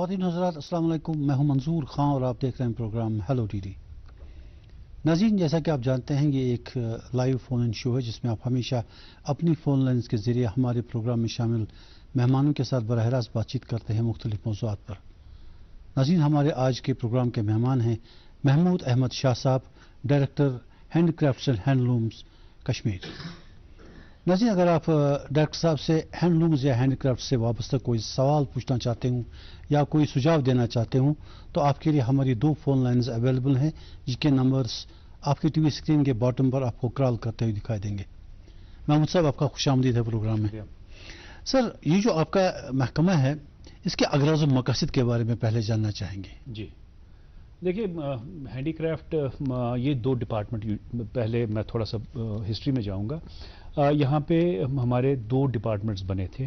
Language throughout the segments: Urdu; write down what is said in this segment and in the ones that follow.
خواتین حضرات السلام علیکم، میں ہوں منظور خان اور آپ دیکھ رہے ہیں پروگرام ہیلو ٹی ڈی۔ ناظرین، جیسا کہ آپ جانتے ہیں یہ ایک لائیو فون ان شو ہے جس میں آپ ہمیشہ اپنی فون لائنز کے ذریعے ہمارے پروگرام میں شامل مہمانوں کے ساتھ براہ راست بات چیت کرتے ہیں مختلف موضوعات پر۔ ناظرین، ہمارے آج کے پروگرام کے مہمان ہیں محمود احمد شاہ صاحب، director hand crafts and hand looms Kashmir. ناظرین، اگر آپ ڈائریکٹر صاحب سے ہینڈ لومز یا ہینڈ کرافٹ سے وابستہ کوئی سوال پوچھنا چاہتے ہوں یا کوئی سجھاؤ دینا چاہتے ہوں تو آپ کے لیے ہماری 2 فون لائنز اویلیبل ہیں جن کے نمبرز آپ کی ٹی وی اسکرین کے باٹم پر آپ کو کال کرتے ہوئے دکھائی دیں گے۔ محمود صاحب، آپ کا خوش آمدید ہے پروگرام میں۔ سر، یہ جو آپ کا محکمہ ہے اس کے اغراض و مقاصد کے بارے میں پہلے جاننا چاہیں گے۔ جی دیکھیے، ہینڈی کرافٹ یہ 2 ڈپارٹمنٹ، پہلے میں تھوڑا سا ہسٹری میں جاؤں گا۔ یہاں پہ ہمارے 2 ڈپارٹمنٹس بنے تھے،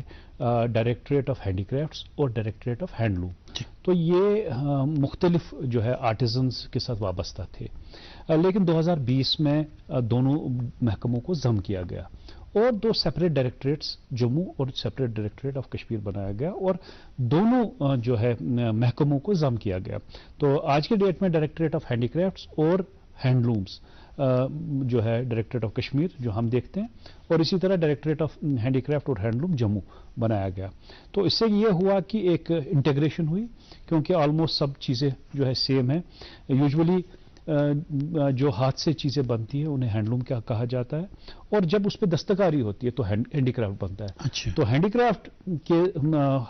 ڈائریکٹریٹ آف ہینڈی کرافٹس اور ڈائریکٹریٹ آف ہینڈ لوم۔ تو یہ مختلف جو ہے آرٹیزنس کے ساتھ وابستہ تھے، لیکن 2020 میں دونوں محکموں کو ضم کیا گیا اور 2 سیپریٹ ڈائریکٹریٹس جموں اور سیپریٹ ڈائریکٹریٹ آف کشمیر بنایا گیا اور دونوں جو ہے محکموں کو ضم کیا گیا۔ تو آج کے ڈیٹ میں ڈائریکٹریٹ آف ہینڈی کرافٹس اور ہینڈ لومز جو ہے ڈائریکٹریٹ آف کشمیر جو ہم دیکھتے ہیں، اور اسی طرح ڈائریکٹریٹ آف ہینڈی کرافٹ اور ہینڈ لوم جموں بنایا گیا۔ تو اس سے یہ ہوا کہ ایک انٹیگریشن ہوئی، کیونکہ آلموسٹ سب چیزیں جو ہے سیم ہیں۔ یوزولی جو ہاتھ سے چیزیں بنتی ہیں انہیں ہینڈ لوم کیا کہا جاتا ہے، اور جب اس پہ دستکاری ہوتی ہے تو ہینڈی کرافٹ بنتا ہے۔ تو ہینڈی کرافٹ کے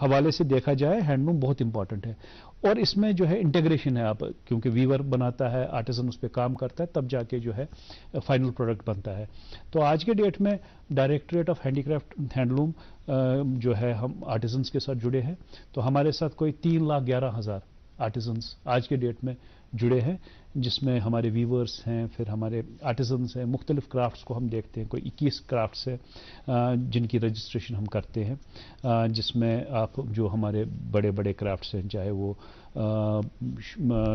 حوالے سے دیکھا جائے ہینڈ لوم بہت امپورٹنٹ ہے، اور اس میں جو ہے انٹیگریشن ہے، آپ کیونکہ ویور بناتا ہے، آرٹیزن اس پہ کام کرتا ہے، تب جا کے جو ہے فائنل پروڈکٹ بنتا ہے۔ تو آج کے ڈیٹ میں directorate of handy craft hand loom جو ہے ہم آرٹیزنس کے ساتھ جڑے ہیں، تو ہمارے ساتھ کوئی 3,11,000 آرٹیزنس آج کے ڈیٹ میں جڑے ہیں، جس میں ہمارے ویورز ہیں، پھر ہمارے آرٹیزنس ہیں، مختلف کرافٹس کو ہم دیکھتے ہیں، کوئی 21 کرافٹس ہیں جن کی رجسٹریشن ہم کرتے ہیں، جس میں آپ جو ہمارے بڑے بڑے کرافٹس ہیں، چاہے وہ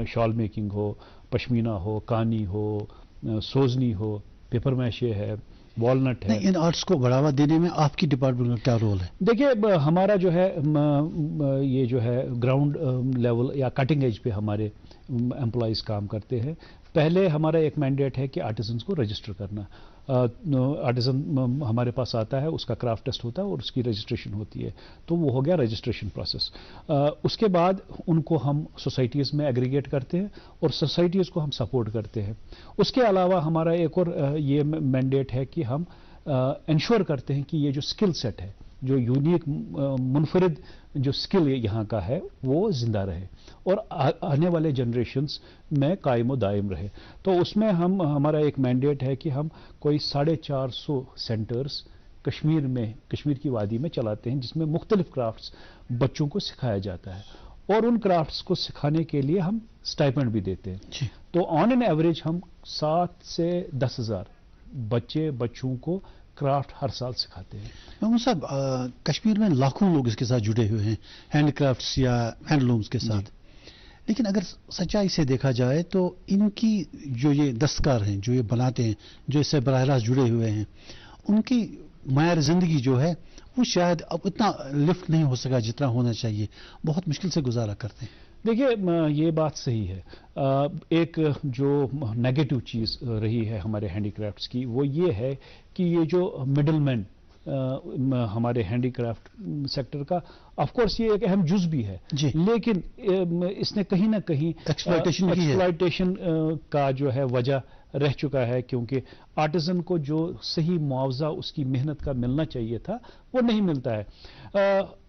شال میکنگ ہو، پشمینہ ہو، کانی ہو، سوزنی ہو، پیپر میشے ہے، والنٹ ہے۔ ان آرٹس کو بڑھاوا دینے میں آپ کی ڈپارٹمنٹ کا کیا رول ہے؟ دیکھیے، ہمارا جو ہے یہ جو ہے گراؤنڈ لیول یا کٹنگ ایج پہ ہمارے امپلائیز کام کرتے ہیں۔ پہلے ہمارا ایک مینڈیٹ ہے کہ آرٹیزنس کو رجسٹر کرنا۔ آرٹیزن ہمارے پاس آتا ہے، اس کا کرافٹ ٹیسٹ ہوتا ہے اور اس کی رجسٹریشن ہوتی ہے، تو وہ ہو گیا رجسٹریشن پروسیس۔ اس کے بعد ان کو ہم سوسائٹیز میں ایگریگیٹ کرتے ہیں اور سوسائٹیز کو ہم سپورٹ کرتے ہیں۔ اس کے علاوہ ہمارا ایک اور یہ مینڈیٹ ہے کہ ہم انشور کرتے ہیں کہ یہ جو اسکل سیٹ ہے، جو یونیک منفرد جو اسکل یہاں کا ہے وہ زندہ رہے اور آنے والے جنریشنز میں قائم و دائم رہے۔ تو اس میں ہمارا ایک مینڈیٹ ہے کہ ہم کوئی 450 سینٹرز کشمیر کی وادی میں چلاتے ہیں، جس میں مختلف کرافٹس بچوں کو سکھایا جاتا ہے، اور ان کرافٹس کو سکھانے کے لیے ہم اسٹائپنڈ بھی دیتے ہیں۔ تو آن این ایوریج ہم 7 سے 10,000 بچوں کو کرافٹ ہر سال سکھاتے ہیں۔ محمود صاحب، کشمیر میں لاکھوں لوگ اس کے ساتھ جڑے ہوئے ہیں، ہینڈ کرافٹس یا ہینڈ لومز کے ساتھ، لیکن اگر سچائی سے دیکھا جائے تو ان کی جو یہ دستکار ہیں، جو یہ بناتے ہیں، جو اس سے براہ راست جڑے ہوئے ہیں، ان کی معیار زندگی جو ہے وہ شاید اب اتنا لفٹ نہیں ہو سکا جتنا ہونا چاہیے، بہت مشکل سے گزارا کرتے ہیں۔ دیکھیے، یہ بات صحیح ہے۔ ایک جو نیگیٹو چیز رہی ہے ہمارے ہینڈی کرافٹس کی وہ یہ ہے کہ یہ جو مڈل مین ہمارے ہینڈی کرافٹ سیکٹر کا، آف کورس یہ ایک اہم جز بھی ہے، لیکن اس نے کہیں نہ کہیں ایکسپلائٹیشن کا جو ہے وجہ رہ چکا ہے، کیونکہ آرٹیزن کو جو صحیح معاوضہ اس کی محنت کا ملنا چاہیے تھا وہ نہیں ملتا ہے۔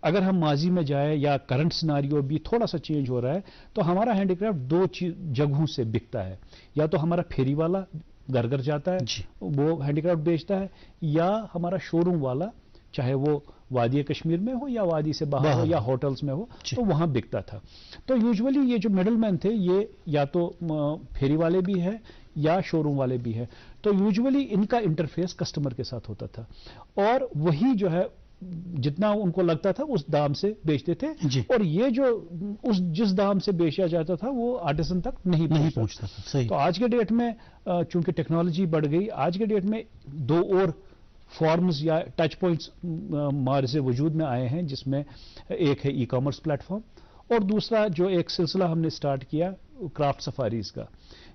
اگر ہم ماضی میں جائیں یا کرنٹ سیناریو بھی تھوڑا سا چینج ہو رہا ہے، تو ہمارا ہینڈی کرافٹ 2 جگہوں سے بکتا ہے، یا تو ہمارا پھیری والا گھر جاتا ہے وہ ہینڈی کرافٹ بیچتا ہے، یا ہمارا شو روم والا، چاہے وہ وادی کشمیر میں ہو یا وادی سے باہر ہو یا ہوٹلز میں ہو، تو وہاں بکتا تھا۔ تو یوزولی یہ جو مڈل مین تھے یہ یا تو پھیری والے بھی ہیں یا شو روم والے بھی ہیں، تو یوزولی ان کا انٹرفیس کسٹمر کے ساتھ ہوتا تھا، اور وہی جو ہے جتنا ان کو لگتا تھا اس دام سے بیچتے تھے، اور یہ جو جس دام سے بیچا جاتا تھا وہ آرٹیزن تک نہیں پہنچتا تھا۔ تو آج کے ڈیٹ میں چونکہ ٹیکنالوجی بڑھ گئی، آج کے ڈیٹ میں 2 اور فارمز یا ٹچ پوائنٹس مارز وجود میں آئے ہیں، جس میں ایک ہے ای کامرس پلیٹ فارم اور دوسرا جو ایک سلسلہ ہم نے سٹارٹ کیا کرافٹ سفاریز کا،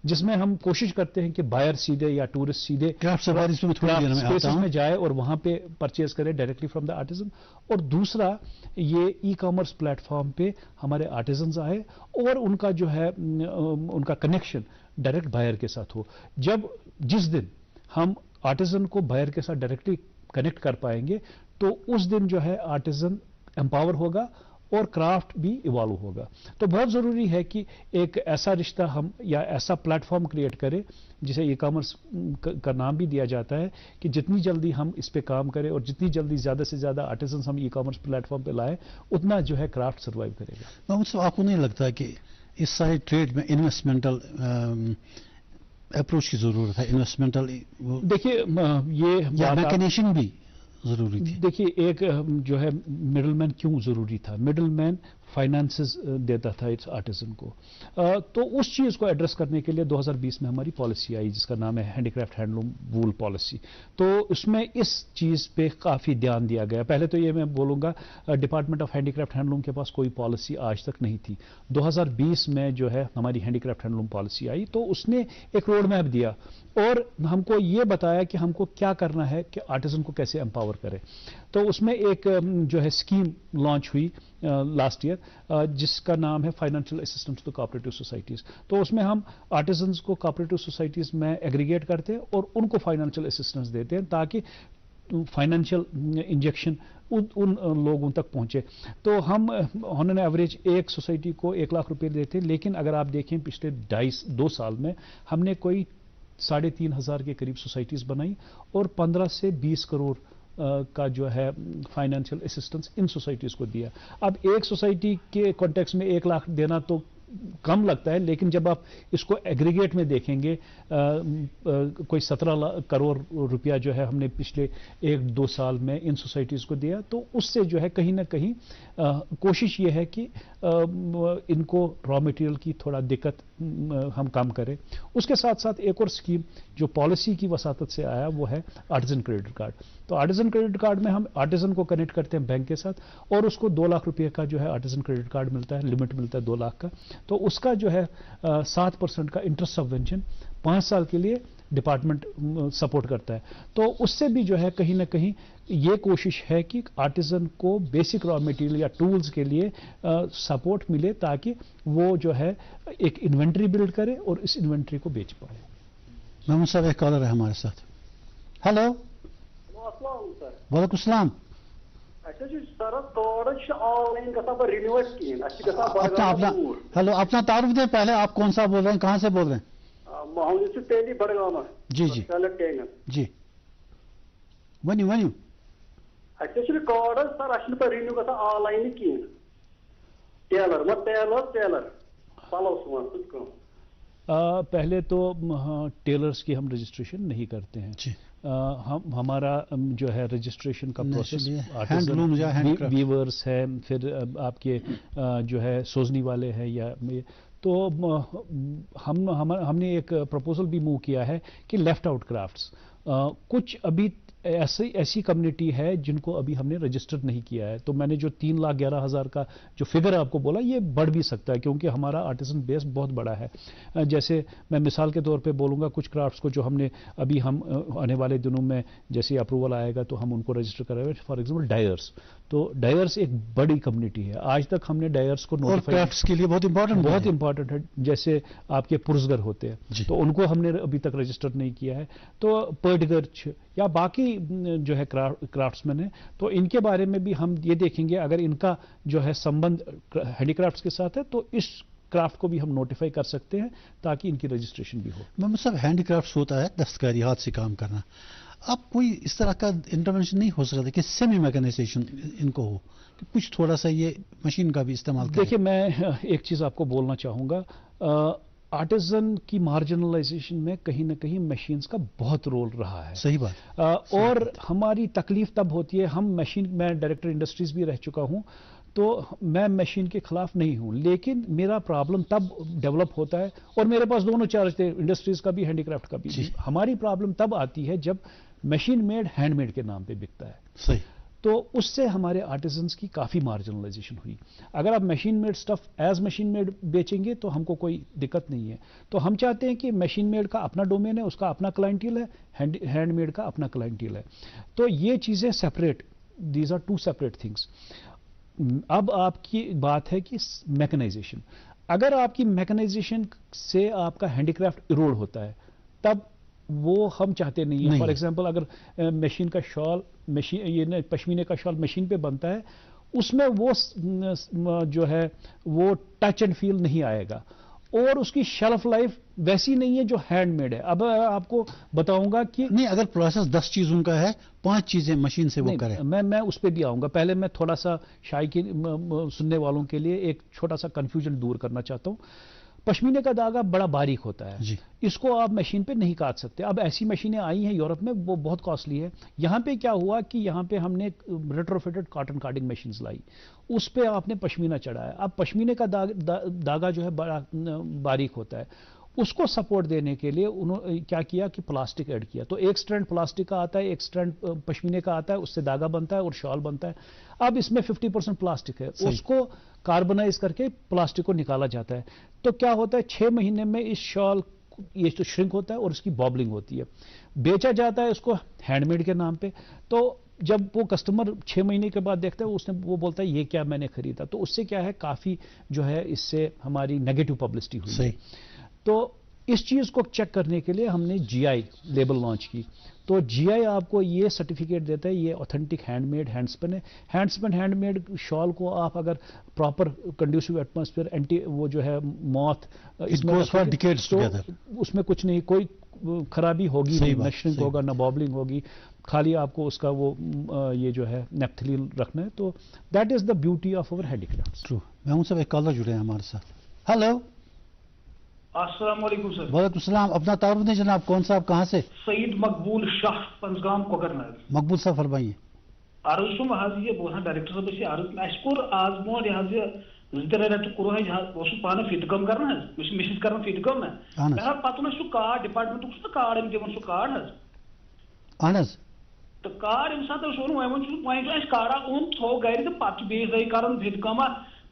جس میں ہم کوشش کرتے ہیں کہ بائر سیدھے یا ٹورسٹ سیدھے کرافٹ سفاریز میں تھوڑی دیر میں آتا ہوں میں جائے اور وہاں پہ پرچیز کرے ڈائریکٹلی فرام دا آرٹیزن، اور دوسرا یہ ای کامرس پلیٹ فارم پہ ہمارے آرٹیزنز آئے اور ان کا جو ہے ان کا کنیکشن ڈائریکٹ بائر کے ساتھ ہو. جس دن ہم آرٹیزن کو بائر کے ساتھ ڈائریکٹلی کنیکٹ کر پائیں گے تو اس دن جو ہے آرٹیزن امپاور ہوگا اور کرافٹ بھی ایوالو ہوگا. تو بہت ضروری ہے کہ ایک ایسا رشتہ ہم یا ایسا پلیٹ فارم کریٹ کریں جسے ای کامرس کا نام بھی دیا جاتا ہے، کہ جتنی جلدی ہم اس پہ کام کریں اور جتنی جلدی زیادہ سے زیادہ آرٹیزنس ہم ای کامرس پلیٹ فارم پہ لائیں اتنا جو ہے کرافٹ سروائیو کرے گا. محمد صاحب، آپ کو نہیں لگتا کہ اس سارے ٹریڈ میں انویسٹمنٹل اپروچ کی ضرورت ہے؟ انویسٹمنٹل دیکھیے یہ میکنیشن بھی ضروری تھی. دیکھیے ایک جو ہے مڈل مین کیوں ضروری تھا؟ مڈل مین فائنانسز دیتا تھا اس آرٹیزن کو. تو اس چیز کو ایڈریس کرنے کے لیے 2020 میں ہماری پالیسی آئی جس کا نام ہے ہینڈی کرافٹ ہینڈلوم وول پالیسی. تو اس میں اس چیز پہ کافی دھیان دیا گیا. پہلے تو یہ میں بولوں گا department of handicraft handloom کے پاس کوئی پالیسی آج تک نہیں تھی. 2020 میں جو ہے ہماری ہینڈی کرافٹ ہینڈلوم پالیسی آئی تو اس نے ایک روڈ میپ دیا اور ہم کو یہ بتایا کہ ہم کو کیا کرنا ہے کہ آرٹیزن کو کیسے امپاور کرے. تو اس میں ایک جو ہے اسکیم لانچ ہوئی لاسٹ ایئر جس کا نام ہے financial assistance to cooperative societies. تو اس میں ہم آرٹیزنس کو کوآپریٹو سوسائٹیز میں ایگریگیٹ کرتے ہیں اور ان کو فائنینشیل اسسٹنس دیتے ہیں تاکہ فائنینشیل انجیکشن ان لوگوں تک پہنچے. تو ہم آن ایوریج ایک سوسائٹی کو 1 لاکھ روپے دیتے ہیں، لیکن اگر آپ دیکھیں پچھلے 2 سال میں ہم نے کوئی 3,500 کے قریب سوسائٹیز بنائی اور 15 سے 20 کروڑ کا جو ہے فائنینشیل اسسٹنس ان سوسائٹیز کو دیا. اب ایک سوسائٹی کے کانٹیکس میں 1 لاکھ دینا تو کم لگتا ہے، لیکن جب آپ اس کو ایگریگیٹ میں دیکھیں گے کوئی 17 کروڑ روپیہ جو ہے ہم نے پچھلے 1-2 سال میں ان سوسائٹیز کو دیا. تو اس سے جو ہے کہیں نہ کہیں کوشش یہ ہے کہ ان کو را مٹیریل کی تھوڑا دقت ہم کم کریں. اس کے ساتھ ساتھ ایک اور اسکیم جو پالیسی کی وساطت سے آیا وہ ہے آرٹیزن کریڈٹ کارڈ. تو آرٹیزن کریڈٹ کارڈ میں ہم آرٹیزن کو کنیکٹ کرتے ہیں بینک کے ساتھ اور اس کو 2 لاکھ روپے کا جو ہے آرٹیزن کریڈٹ کارڈ ملتا ہے، لمٹ ملتا ہے 2 لاکھ کا. تو اس کا جو ہے 7% کا انٹرسٹ سبوینشن 5 سال کے لیے ڈپارٹمنٹ سپورٹ کرتا ہے. تو اس سے بھی جو ہے کہیں نہ کہیں یہ کوشش ہے کہ آرٹیزن کو بیسک را مٹیریل یا ٹولز کے لیے سپورٹ ملے تاکہ وہ جو ہے ایک انوینٹری بلڈ کرے اور اس انوینٹری کو بیچ پائے. محمد صاحب ایک کالر ہے ہمارے ساتھ. ہیلو. وعلیکم السلام. اپنا تعارف دیں پہلے. آپ کون سا بول رہے ہیں، کہاں سے بول رہے ہیں؟ جی جی جی ونیو ونیو. پہلے تو ٹیلرز کی ہم رجسٹریشن نہیں کرتے ہیں. ہمارا جو ہے رجسٹریشن کا پروسیس ویورز ہے، پھر آپ کے جو ہے سوزنی والے ہیں یا تو ہم نے ایک پروپوزل بھی موو کیا ہے کہ لیفٹ آؤٹ کرافٹس کچھ ابھی ایسی کمیونٹی ہے جن کو ابھی ہم نے رجسٹر نہیں کیا ہے. تو میں نے جو 3,11,000 کا جو فگر آپ کو بولا یہ بڑھ بھی سکتا ہے کیونکہ ہمارا آرٹیزن بیس بہت بڑا ہے. جیسے میں مثال کے طور پہ بولوں گا کچھ کرافٹس کو جو ہم نے ابھی ہم آنے والے دنوں میں جیسے اپروول آئے گا تو ہم ان کو رجسٹر کریں گے. For example ڈائرس. تو ڈائرس ایک بڑی کمیونٹی ہے. آج تک ہم نے ڈائرس کو کرافٹس کے لیے بہت امپورٹنٹ ہے. جیسے آپ کے پرزگر ہوتے ہیں تو ان کو ہم نے ابھی تک رجسٹر نہیں کیا ہے. تو پرڈگرچ یا باقی جو ہے کرافٹس مین ہیں تو ان کے بارے میں بھی ہم یہ دیکھیں گے اگر ان کا جو ہے سمبند ہینڈی کرافٹس کے ساتھ ہے تو اس کرافٹ کو بھی ہم نوٹیفائی کر سکتے ہیں تاکہ ان کی رجسٹریشن بھی ہو. محمد صاحب ہینڈی کرافٹس ہوتا ہے دستکاری، ہاتھ سے کام کرنا. اب کوئی اس طرح کا انٹرونشن نہیں ہو سکتا کہ سیمی میکنائزیشن ان کو ہو، کہ کچھ تھوڑا سا یہ مشین کا بھی استعمال کریں؟ دیکھیے میں ایک چیز آپ کو بولنا چاہوں گا. آرٹیزن کی مارجنلائزیشن میں کہیں نہ کہیں مشینز کا بہت رول رہا ہے. صحیح بات. اور ہماری تکلیف تب ہوتی ہے میں ڈائریکٹر انڈسٹریز بھی رہ چکا ہوں تو میں مشین کے خلاف نہیں ہوں، لیکن میرا پرابلم تب ڈیولپ ہوتا ہے اور میرے پاس دونوں چارج تھے انڈسٹریز کا بھی ہینڈی کرافٹ کا بھی. ہماری پرابلم تب آتی ہے جب مشین میڈ ہینڈ میڈ کے نام پہ بکتا ہے. صحیح. تو اس سے ہمارے آرٹیزنس کی کافی مارجنلائزیشن ہوئی. اگر آپ machine made stuff as machine made بیچیں گے تو ہم کو کوئی دقت نہیں ہے. تو ہم چاہتے ہیں کہ مشین میڈ کا اپنا ڈومین ہے, اس کا اپنا کلائنٹیل ہے, ہینڈ میڈ کا اپنا کلائنٹیل ہے. تو یہ چیزیں separate, these are two separate things. اب آپ کی بات ہے کہ میکنائزیشن. اگر آپ کی میکنائزیشن سے آپ کا ہینڈی کرافٹ ایروڈ ہوتا ہے تب وہ ہم چاہتے نہیں ہیں. فار ایگزامپل اگر مشین کا شال یہ پشمینے کا شال مشین پہ بنتا ہے, اس میں وہ جو ہے وہ ٹچ اینڈ فیل نہیں آئے گا, اور اس کی شیلف لائف ویسی نہیں ہے جو ہینڈ میڈ ہے. اب آپ کو بتاؤں گا کہ نہیں, اگر پروسیس 10 چیزوں کا ہے 5 چیزیں مشین سے وہ کرے. میں اس پہ بھی آؤں گا. پہلے میں تھوڑا سا شائقین سننے والوں کے لیے ایک چھوٹا سا کنفیوژن دور کرنا چاہتا ہوں. پشمینے کا دھاگا بڑا باریک ہوتا ہے جی. اس کو آپ مشین پہ نہیں کاٹ سکتے. اب ایسی مشینیں آئی ہیں یورپ میں, وہ بہت کاسٹلی ہے. یہاں پہ کیا ہوا کہ یہاں پہ ہم نے ریٹروفٹڈ کاٹن کاٹنگ مشینز لائی, اس پہ آپ نے پشمینہ چڑھایا. اب پشمینے کا دھاگا جو ہے بڑا باریک ہوتا ہے, اس کو سپورٹ دینے کے لیے انہوں نے کیا کیا کہ پلاسٹک ایڈ کیا. تو ایک سٹرینڈ پلاسٹک کا آتا ہے, ایک سٹرینڈ پشمینے کا آتا ہے, اس سے دھاگا بنتا ہے اور شال بنتا ہے. اب اس میں 50% پلاسٹک ہے, اس کو کاربنائز کر کے پلاسٹک کو نکالا جاتا ہے. تو کیا ہوتا ہے 6 مہینے میں اس شال یہ تو شرنک ہوتا ہے اور اس کی بابلنگ ہوتی ہے. بیچا جاتا ہے اس کو ہینڈ میڈ کے نام پہ. تو جب وہ کسٹمر 6 مہینے کے بعد دیکھتا ہے وہ بولتا ہے یہ کیا میں نے خریدا. تو اس سے کیا ہے کافی جو ہے اس سے ہماری نیگیٹو پبلسٹی ہوئی. تو اس چیز کو چیک کرنے کے لیے ہم نے جی آئی لیبل لانچ کی. تو جی آئی آپ کو یہ سرٹیفکیٹ دیتا ہے یہ authentic hand made hand spin ہے. ہینڈ اسپن ہینڈ میڈ شال کو آپ اگر پراپر کنڈیوسو ایٹماسفیئر اینٹی وہ جو ہے موتھ اس میں کچھ نہیں, کوئی خرابی ہوگی نہیں, نہ شرنک ہوگا نہ بابلنگ ہوگی, خالی آپ کو اس کا وہ یہ جو ہے نیپتھلین رکھنا ہے. تو that is the beauty of our handicraft. Mahmood صاحب ایک کالر جڑے ہیں ہمارے ساتھ. ہیلو, السلام علیکم سر. وعلیکم السلام. اپنا تعارف دیں جناب, کون صاحب کہاں سے؟ سعید مقبول شاہ پنزگام کوکرناگ. مقبول صاحب فرمائیے. عرض چھم حظ یہ بہت ڈائریکٹر صاحب سے عرض اس کور آز برونٹ یہ 2-3 رٮ۪تھ کورو بہت پانہ فیت کٲم کران حظ مشین کران فیت کٲم نا مےٚ حظ پتہٕ سُہ کارڈ ڈپارٹمنٹُک چھُ کارڈ أمۍ دِوان سُہ کارڈ حظ. اہن حظ. تو کارڈ ییٚمہِ ساتہٕ أسۍ ووٚن وۄنۍ چھُ اَسہِ کارڈا اوٚن تھوٚو گرِ تہٕ پتہٕ چھُ بیٚیِس دۄہہِ کران فیت کٲما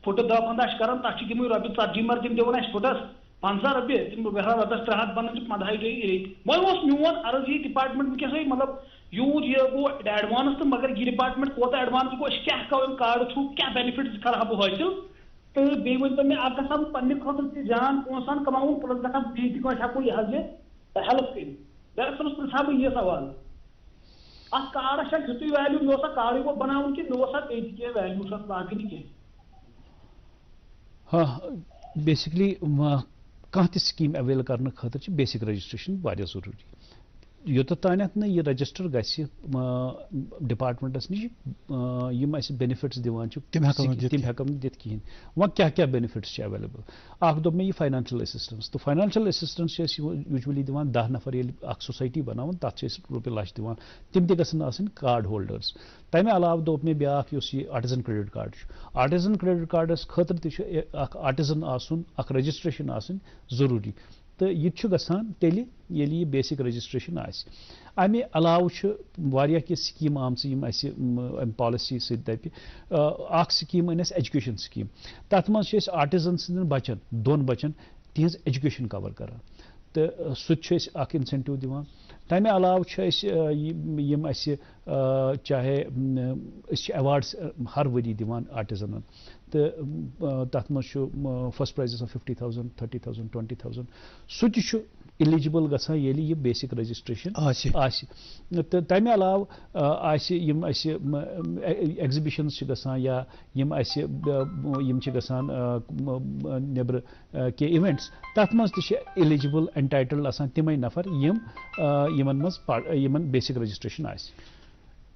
فُٹہٕ 10-15 چھِ کران تتھ چھِ تِمٕے رۄپیہِ 40 مر تِم دِوان اَسہِ فُٹس 50 رۄپیہِ تِم بہرحال رۄپیس 300 بنان چھِ 15 دۄہہِ. وۄنۍ اوس میون عرض یہ ڈپارٹمنٹ وٕنکیٚسٕے مطلب یوٗت یہ گوٚو ایڈوانس تہٕ مگر یہ ڈپارٹمنٹ کوتاہ ایڈوانس گوٚو أسۍ کیٛاہ کرو اَمہِ کارڈٕ تھرٛوٗ کیٛاہ بینِفٹس کرٕ ہا بہٕ حٲصِل تہٕ بیٚیہِ ؤنۍتو مےٚ اکھ گژھٕ ہا بہٕ پننہِ خٲطرٕ تہِ جان پونٛسہٕ کماوُن پلس گژھٕ ہا بیٚیہِ تہِ کٲنٛسہِ ہٮ۪کو یہِ حظ یہِ ہیلپ کٔرِتھ. ڈایریکٹر صٲبس پرٛژھٕ ہا بہٕ یہِ سوال اتھ کارڈس چھا تیُتُے ویلیوٗ مےٚ اوسا کارڈٕے یوت بناوُن کہِ مےٚ اوسا بیٚیہِ تہِ کینٛہہ ویلیوٗ چھُ اتھ باقٕے نہٕ کینٛہہ. ہاں بیسکلی کانٛہہ تہِ سکیٖم اویل کرنہٕ خٲطرٕ چھِ بیسک رجسٹریشن واریاہ ضروٗری. یوٚتتھ تانٮ۪تھ نہٕ یہِ رجسٹر گژھِ ڈپارٹمنٹس نِش یِم اَسہِ بینِفٹس دِوان چھِ تِم ہٮ۪کو نہٕ دِتھ کِہیٖنۍ. وۄنۍ کیٛاہ کیٛاہ بینِفٹس چھِ ایویلیبل. اکھ دوٚپ مےٚ یہِ فاینانشل اسسٹنس. تہٕ فاینانشل اسسٹنس چھِ أسۍ یوٗجولی دِوان 10 نفر ییٚلہِ اکھ سوسایٹی بناوان تتھ چھِ أسۍ رۄپیہِ لچھ دِوان. تِم تہِ گژھن آسٕنۍ کارڈ ہولڈٲرٕس. تمہِ علاوٕ دوٚپ مےٚ بیٛاکھ یُس یہِ آرٹِزن کریڈٹ کارڈ چھُ. آرٹِزن کریڈٹ کارڈس خٲطرٕ تہِ چھُ اکھ آرٹِزن آسُن اکھ رجسٹریشن آسٕنۍ ضروٗری. تہٕ یہِ تہِ چھُ گژھان تیٚلہِ ییٚلہِ یہِ بیسک رجسٹریشن آسہِ. امہِ علاوٕ چھُ واریاہ کینٛہہ سکیٖم آمژٕ یِم اَسہِ امہِ پالسی سۭتۍ دَپہِ. اکھ سکیٖم أنۍ اَسہِ ایجوکیشن سکیٖم. تتھ منٛز چھِ أسۍ آرٹِزن سٕنٛدٮ۪ن بچن 2 بچن تِہنٛز ایجوکیشن کور کران تہٕ سُہ تہِ چھُ أسۍ اکھ انسینٹِو دِوان. تمہِ علاوٕ چھِ أسۍ یِم اَسہِ چاہے أسۍ چھِ ایواڈس ہر ؤری دِوان آرٹِزنن تہٕ تتھ منٛز چھُ فرسٹ پرایز آسان 50,000 30,000 20,000. سُہ تہِ چھُ ایلیجبل گژھان ییٚلہِ یہِ بیسک رجسٹریشن آسہِ. تہٕ تمہِ علاوٕ آسہِ یِم اَسہِ ایگزِبِشنز چھِ گژھان یا یِم اَسہِ یِم چھِ گژھان نیبرٕ کینٛہہ اِوینٹس تتھ منٛز تہِ چھِ ایلیجبل اینٹایٹلڈ آسان تِمے نفر یِمن منٛز یِمن بیسک رجسٹریشن آسہِ.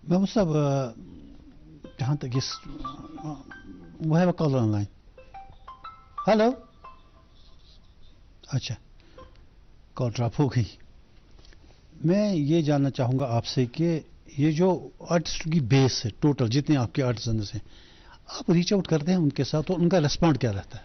محمود صاحب جہاں تک اس وہ ہے کالر آن لائن. ہیلو, اچھا کال ڈراپ ہو گئی. میں یہ جاننا چاہوں گا آپ سے کہ یہ جو آرٹسٹ کی بیس ہے ٹوٹل جتنے آپ کے آرٹسنز ہیں آپ ریچ آؤٹ کرتے ہیں ان کے ساتھ اور ان کا ریسپانڈ کیا رہتا ہے؟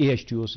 AHTOs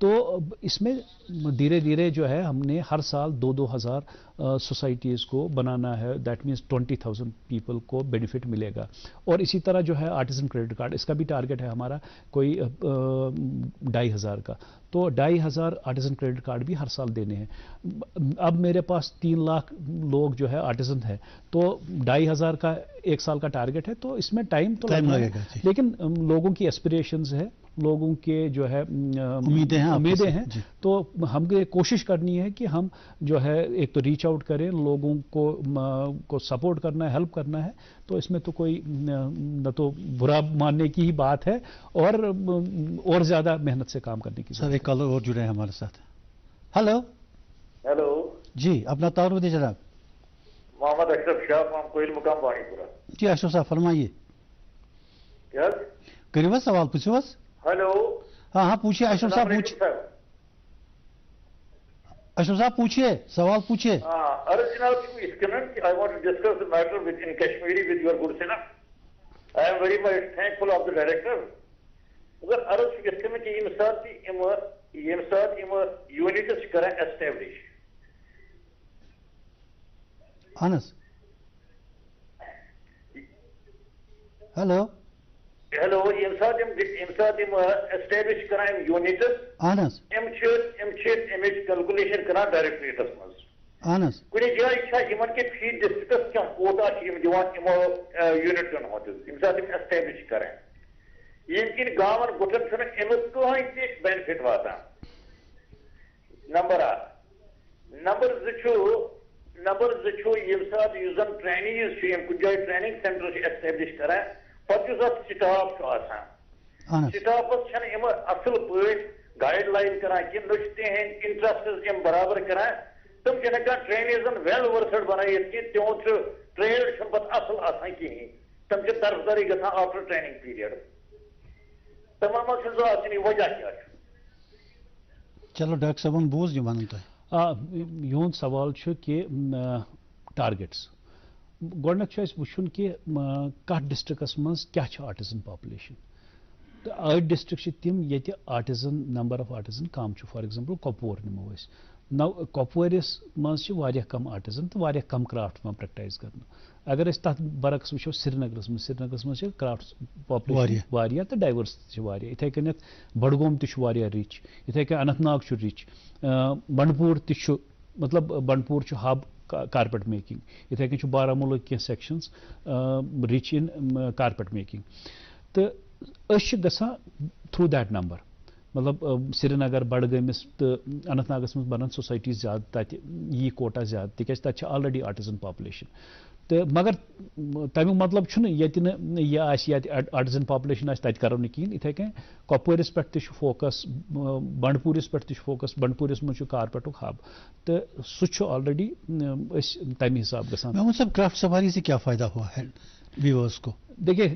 تو اس میں دھیرے دھیرے جو ہے ہم نے ہر سال 2,000 سوسائٹیز کو بنانا ہے. دیٹ مینس 20,000 پیپل کو بینیفٹ ملے گا. اور اسی طرح جو ہے آرٹیزن کریڈٹ کارڈ, اس کا بھی ٹارگٹ ہے ہمارا کوئی 2,500 کا. تو 2,500 آرٹیزن کریڈٹ کارڈ بھی ہر سال دینے ہیں. اب میرے پاس 3 لاکھ لوگ جو ہے آرٹیزن ہے, تو 2,500 کا 1 سال کا ٹارگٹ ہے. تو اس میں ٹائم تو لگے گا, لیکن لوگوں کی ایسپریشنز ہے, لوگوں کے جو ہے امیدیں ہیں. تو ہم کو کوشش کرنی ہے کہ ہم جو ہے ایک تو ریچ آؤٹ کریں, لوگوں کو سپورٹ کرنا ہے, ہیلپ کرنا ہے. تو اس میں تو کوئی نہ تو برا ماننے کی ہی بات ہے اور زیادہ محنت سے کام کرنے کی. سر ایک کالر اور جڑے ہیں ہمارے ساتھ. ہلو ہیلو جی, اپنا تعارف دیں جناب. محمد اشرف شاہ فرام کوئل مقام بانی پورہ. جی اشرف صاحب فرمائیے. کیا کریے بس سوال پوچھو بس. ہلو ہاں ہاں پوچھیے اشرف صاحب, پوچھیے اشرف صاحب, پوچھیے سوال پوچھیے. ارے جناب اس کے I want to discuss the matter in Kashmiri with your good sinner. I am very much thankful of the director. مگر عرض اس کے کہ یہ مثال یونٹس کریں ایسٹیبلش. انس ہلو ہیلو یہ ایسٹیبلش کران یونٹس انس کیلکولیشن کران ڈائریکٹریٹس مز. انس کُنہِ جایہِ چھا کے فی ڈسٹرکٹس کیا کوٹا دِوان یونٹن ہُنٛد ییٚمہِ ساتہٕ ایسٹیبلش کران ییٚمہِ کِنۍ گامن گُٹن چھُنہٕ امیُک کٕہٕنۍ تہِ بینفٹ واتان. نمبر 1. نمبر 2 چھُ ییٚمہِ ساتہٕ یُس زن ٹرینیٖز چھُ یِم کُنہِ جایہِ ٹریننگ سینٹر چھِ ایسٹیبلش کران پتہٕ یُس اتھ سٹاف چھُ آسان سٹافس چھنہٕ یِم اصل پٲٹھۍ گایڈ لائن کران کہِ نہ چھِ تِہنٛدۍ انٹرسٹس یِم برابر کران. تم چھِ ہٮ۪کان ٹرینیٖزن ویل ورسڈ بنٲیِتھ کہِ تِہُنٛد چھُ ٹرینڈ چھُنہٕ پتہٕ اصل آسان کِہیٖنۍ. تم چھِ طرفداری گژھان آفٹر ٹریننگ پیریڈ. تمام چھُ سُہ آسان یہِ وجہ کیٛاہ چھُ؟ چلو ڈاکٹر صٲبن بوٗز یہِ وَنُن تۄہہِ. یُہُنٛد سوال چھُ کہِ ٹارگیٹس گۄڈنیٚتھ چھُ اَسہِ وٕچھُن کہِ کتھ ڈسٹرکس منٛز کیٛاہ چھِ آرٹِزن پاپولیشن. تہٕ أڑۍ ڈسٹرک چھِ تِم ییٚتہِ آرٹِزن نمبر آف آرٹِزن کم چھُ. فار ایگزامپل کۄپوور نِمو أسۍ. کۄپوٲرِس منٛز چھِ واریاہ کم آرٹِزن تہٕ واریاہ کم کرافٹ یِوان پریکٹایز کرنہٕ. اگر أسۍ تتھ برعکس وٕچھو سرینگرس منٛز چھِ کرافٹ پاپولیشن واریاہ تہٕ ڈایورسٹی چھِ واریاہ. یِتھے کٔنٮ۪تھ بڈگوم تہِ چھُ واریاہ رِچ, یِتھے کٔنۍ اننت ناگ چھُ رِچ, بنڈپوٗر تہِ چھُ, مطلب بنڈپوٗر چھُ ہب کارپیٹ میکنگ. یِتھے کٔنۍ چھُ بارہمولہ کینٛہہ سیکشنز رِچ ان کارپیٹ میکنگ. تہٕ أسۍ چھِ گژھان تھروٗ دیٹ نمبر. مطلب سرینگر بڈگٲمِس تہٕ اننت ناگس منٛز بنان سوسایٹیٖز زیادٕ, تتہِ یی کوٹا زیادٕ تِکیازِ تتہِ چھِ آلریڈی آرٹِزن پاپولیشن. تہٕ مگر تمیُک مطلب چھُنہٕ ییٚتہِ نہٕ یہِ آسہِ ییٚتہِ آرٹِزن پاپولیشن آسہِ تتہِ کرو نہٕ کِہیٖنۍ. یِتھے کٔنۍ کۄپوٲرِس پٮ۪ٹھ تہِ چھُ فوکس, بنڈپوٗرِس پٮ۪ٹھ تہِ چھُ فوکس. بنڈپوٗرِس منٛز چھُ کارپیٹُک ہب تہٕ سُہ چھُ آلریڈی أسۍ تمہِ حساب گژھان. محمد صاحب کرافٹ سفاری سے کیا فائدہ ہوا ہے ویورز کو؟ دیکھیے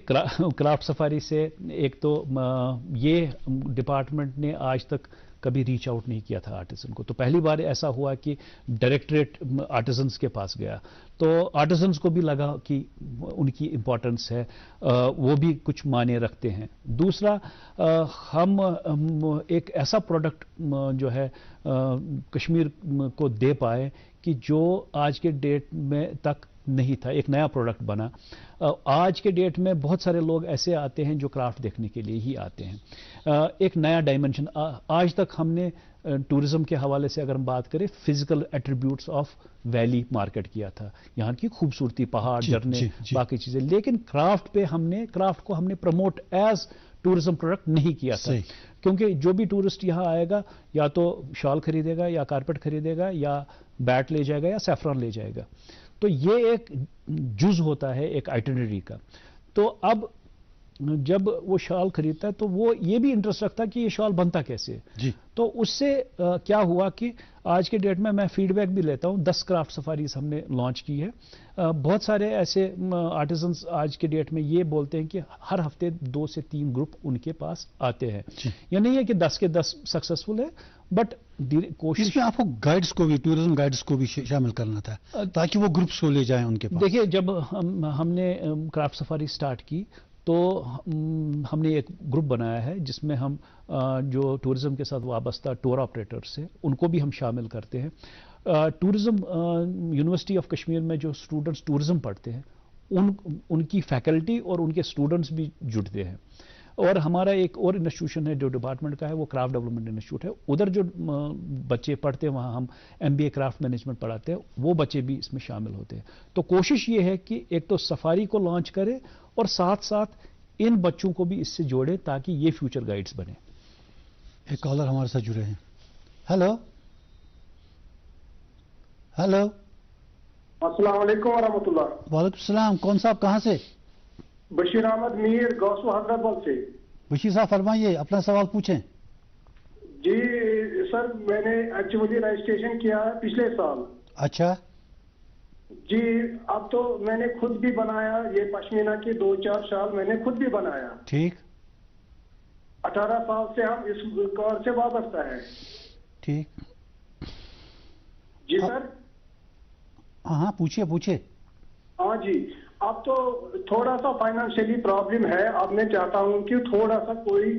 کرافٹ سفاری سے ایک تو یہ ڈپارٹمنٹ نے آج تک کبھی ریچ آؤٹ نہیں کیا تھا آرٹیزن کو. تو پہلی بار ایسا ہوا کہ ڈائریکٹریٹ آرٹیزنس کے پاس گیا, تو آرٹیزنس کو بھی لگا کہ ان کی امپورٹنس ہے, وہ بھی کچھ معنی رکھتے ہیں. دوسرا ہم ایک ایسا پروڈکٹ جو ہے کشمیر کو دے پائے کہ جو آج کے ڈیٹ میں تک نہیں تھا, ایک نیا پروڈکٹ بنا. آج کے ڈیٹ میں بہت سارے لوگ ایسے آتے ہیں جو کرافٹ دیکھنے کے لیے ہی آتے ہیں. ایک نیا ڈائمنشن آج تک ہم نے ٹورزم کے حوالے سے اگر ہم بات کریں physical attributes of valley market کیا تھا, یہاں کی خوبصورتی, پہاڑ, جھرنے, باقی چیزیں. لیکن کرافٹ پہ کرافٹ کو ہم نے پروموٹ ایز ٹورزم پروڈکٹ نہیں کیا تھا, کیونکہ جو بھی ٹورسٹ یہاں آئے گا یا تو شال خریدے گا یا کارپیٹ خریدے گا یا بیٹ لے جائے گا یا سیفران لے جائے گا. تو یہ ایک جز ہوتا ہے ایک آئٹنری کا. تو اب جب وہ شال خریدتا ہے تو وہ یہ بھی انٹرسٹ رکھتا ہے کہ یہ شال بنتا کیسے ہے. تو اس سے کیا ہوا کہ آج کے ڈیٹ میں فیڈ بیک بھی لیتا ہوں. 10 کرافٹ سفاریز ہم نے لانچ کی ہے. بہت سارے ایسے آرٹیزنس آج کے ڈیٹ میں یہ بولتے ہیں کہ ہر ہفتے 2 سے 3 گروپ ان کے پاس آتے ہیں. یہ نہیں ہے کہ 10 کے 10 سکسیسفل ہے, بٹ کوشش میں آپ کو گائیڈز کو بھی, ٹورزم گائیڈز کو بھی شامل کرنا تھا تاکہ وہ گروپس کو لے جائیں ان کے پاس. دیکھیے جب ہم نے کرافٹ سفاری سٹارٹ کی تو ہم نے ایک گروپ بنایا ہے جس میں ہم جو ٹورزم کے ساتھ وابستہ ٹور آپریٹرس ہیں ان کو بھی ہم شامل کرتے ہیں. ٹورزم یونیورسٹی آف کشمیر میں جو اسٹوڈنٹس ٹورزم پڑھتے ہیں ان کی فیکلٹی اور ان کے اسٹوڈنٹس بھی جڑتے ہیں. اور ہمارا ایک اور انسٹیٹیوشن ہے جو ڈپارٹمنٹ کا ہے وہ کرافٹ ڈیولپمنٹ انسٹیٹیوٹ ہے. ادھر جو بچے پڑھتے ہیں وہاں ہم MBA کرافٹ مینجمنٹ پڑھاتے ہیں, وہ بچے بھی اس میں شامل ہوتے ہیں. تو کوشش یہ ہے کہ ایک تو سفاری کو لانچ کرے اور ساتھ ساتھ ان بچوں کو بھی اس سے جوڑے تاکہ یہ فیوچر گائیڈز بنے. ایک کالر ہمارے ساتھ جڑے ہیں. Hello hello. السلام علیکم ورحمۃ اللہ. وعلیکم السلام. کون صاحب کہاں سے؟ بشیر احمد میر گوسو حیدرآباد سے. بشیر صاحب فرمائیے, اپنا سوال پوچھیں. جی سر, میں نے ایکچولی رجسٹریشن کیا ہے پچھلے سال. اچھا جی, اب تو میں نے خود بھی بنایا, یہ پشمینہ کے 2-4 شال میں نے خود بھی بنایا. ٹھیک. 18 سال سے ہم اس کار سے وابستہ ہیں. ٹھیک. جی سر. ہاں پوچھیے. ہاں جی, اب تو تھوڑا سا فائنینشلی پرابلم ہے. اب میں چاہتا ہوں کہ تھوڑا سا کوئی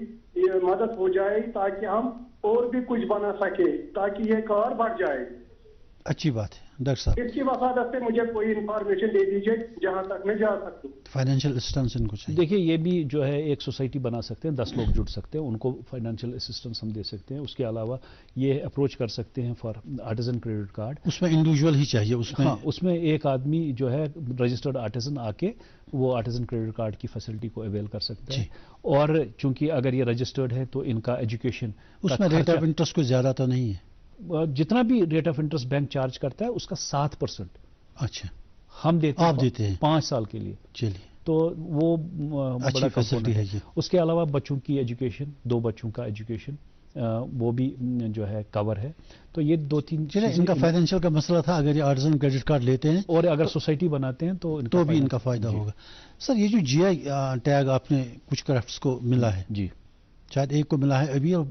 مدد ہو جائے تاکہ ہم اور بھی کچھ بنا سکے, تاکہ یہ کار بڑھ جائے. اچھی بات ہے ڈاکٹر صاحب. اس کی وسادت سے مجھے کوئی انفارمیشن دے دیجیے جہاں تک میں جا سکوں. فائنینشیل اسسٹنس ان کو چاہیے. دیکھیے یہ بھی جو ہے ایک سوسائٹی بنا سکتے ہیں, 10 لوگ جڑ سکتے ہیں, ان کو فائنینشیل اسسٹنس ہم دے سکتے ہیں. اس کے علاوہ یہ اپروچ کر سکتے ہیں فار آرٹیزن کریڈٹ کارڈ. اس میں انڈیویجول ہی چاہیے. اس میں ایک آدمی جو ہے رجسٹرڈ آرٹیزن آ کے وہ آرٹیزن کریڈٹ کارڈ کی فیسلٹی کو اویل کر سکتا ہے. اور چونکہ اگر یہ رجسٹرڈ ہے تو ان کا ایجوکیشن اس میں ریٹ آف انٹرسٹ کوئی زیادہ تو نہیں ہے. جتنا بھی rate of interest bank charge کرتا ہے اس کا 7%. اچھا, ہم دیتے آپ دیتے ہیں 5 سال کے لیے. چلیے, تو وہ اچھی فیسلٹی ہے. اس کے علاوہ بچوں کی ایجوکیشن, 2 بچوں کا ایجوکیشن وہ بھی جو ہے کور ہے. تو یہ 2-3 چلیں, ان کا فائنینشیل کا مسئلہ تھا. اگر یہ آرٹیزن کریڈٹ کارڈ لیتے ہیں اور اگر سوسائٹی بناتے ہیں تو بھی ان کا فائدہ ہوگا. سر, یہ جو GI ٹیگ آپ نے کچھ کرافٹس کو ملا ہے, جی شاید ایک کو ملا ہے ابھی, اور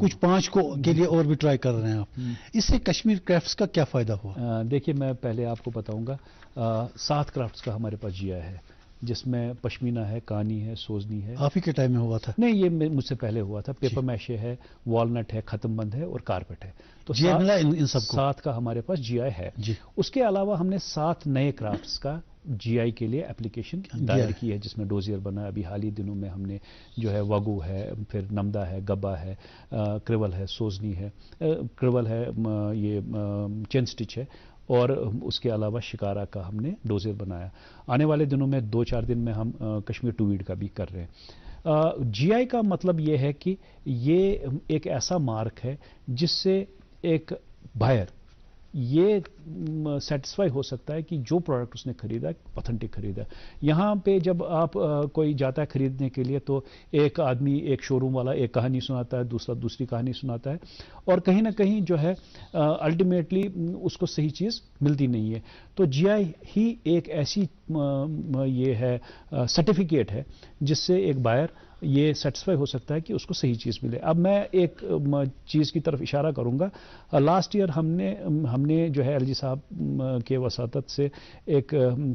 کچھ 5 کو کے لیے اور بھی ٹرائی کر رہے ہیں آپ, اس سے کشمیر کرافٹس کا کیا فائدہ ہوا؟ دیکھیے میں پہلے آپ کو بتاؤں گا. 7 کرافٹس کا ہمارے پاس GI ہے, جس میں پشمینہ ہے, کانی ہے, سوزنی ہے. آپ ہی کے ٹائم میں ہوا تھا؟ نہیں, یہ مجھ سے پہلے ہوا تھا. پیپر میشے ہے, والنٹ ہے, ختم بند ہے اور کارپیٹ ہے. تو GI ملا ان سب کو؟ 7 کا ہمارے پاس GI ہے. اس کے علاوہ ہم نے 7 نئے کرافٹس کا GI کے لیے اپلیکیشن دائر کی ہے, جس میں ڈوزیئر بنا ہے. ابھی حال ہی دنوں میں ہم نے جو ہے وگو ہے, پھر نمدا ہے, گبا ہے, کرول ہے, سوزنی ہے, کرول ہے, یہ چین سٹچ ہے, اور اس کے علاوہ شکارا کا ہم نے ڈوزیئر بنایا. آنے والے دنوں میں 2-4 دن میں ہم کشمیر ٹویڈ کا بھی کر رہے ہیں. GI کا مطلب یہ ہے کہ یہ ایک ایسا مارک ہے جس سے ایک بائر یہ سیٹسفائی ہو سکتا ہے کہ جو پروڈکٹ اس نے خریدا اوتھینٹک خریدا. یہاں پہ جب آپ کوئی جاتا ہے خریدنے کے لیے تو ایک آدمی, ایک شو روم والا ایک کہانی سناتا ہے, دوسرا دوسری کہانی سناتا ہے, اور کہیں نہ کہیں جو ہے الٹیمیٹلی اس کو صحیح چیز ملتی نہیں ہے. تو GI ہی ایک ایسی یہ ہے سرٹیفکیٹ ہے جس سے ایک بائر یہ سیٹسفائی ہو سکتا ہے کہ اس کو صحیح چیز ملے. اب میں ایک چیز کی طرف اشارہ کروں گا. لاسٹ ایئر ہم نے جو ہے LG صاحب کے وساطت سے ایک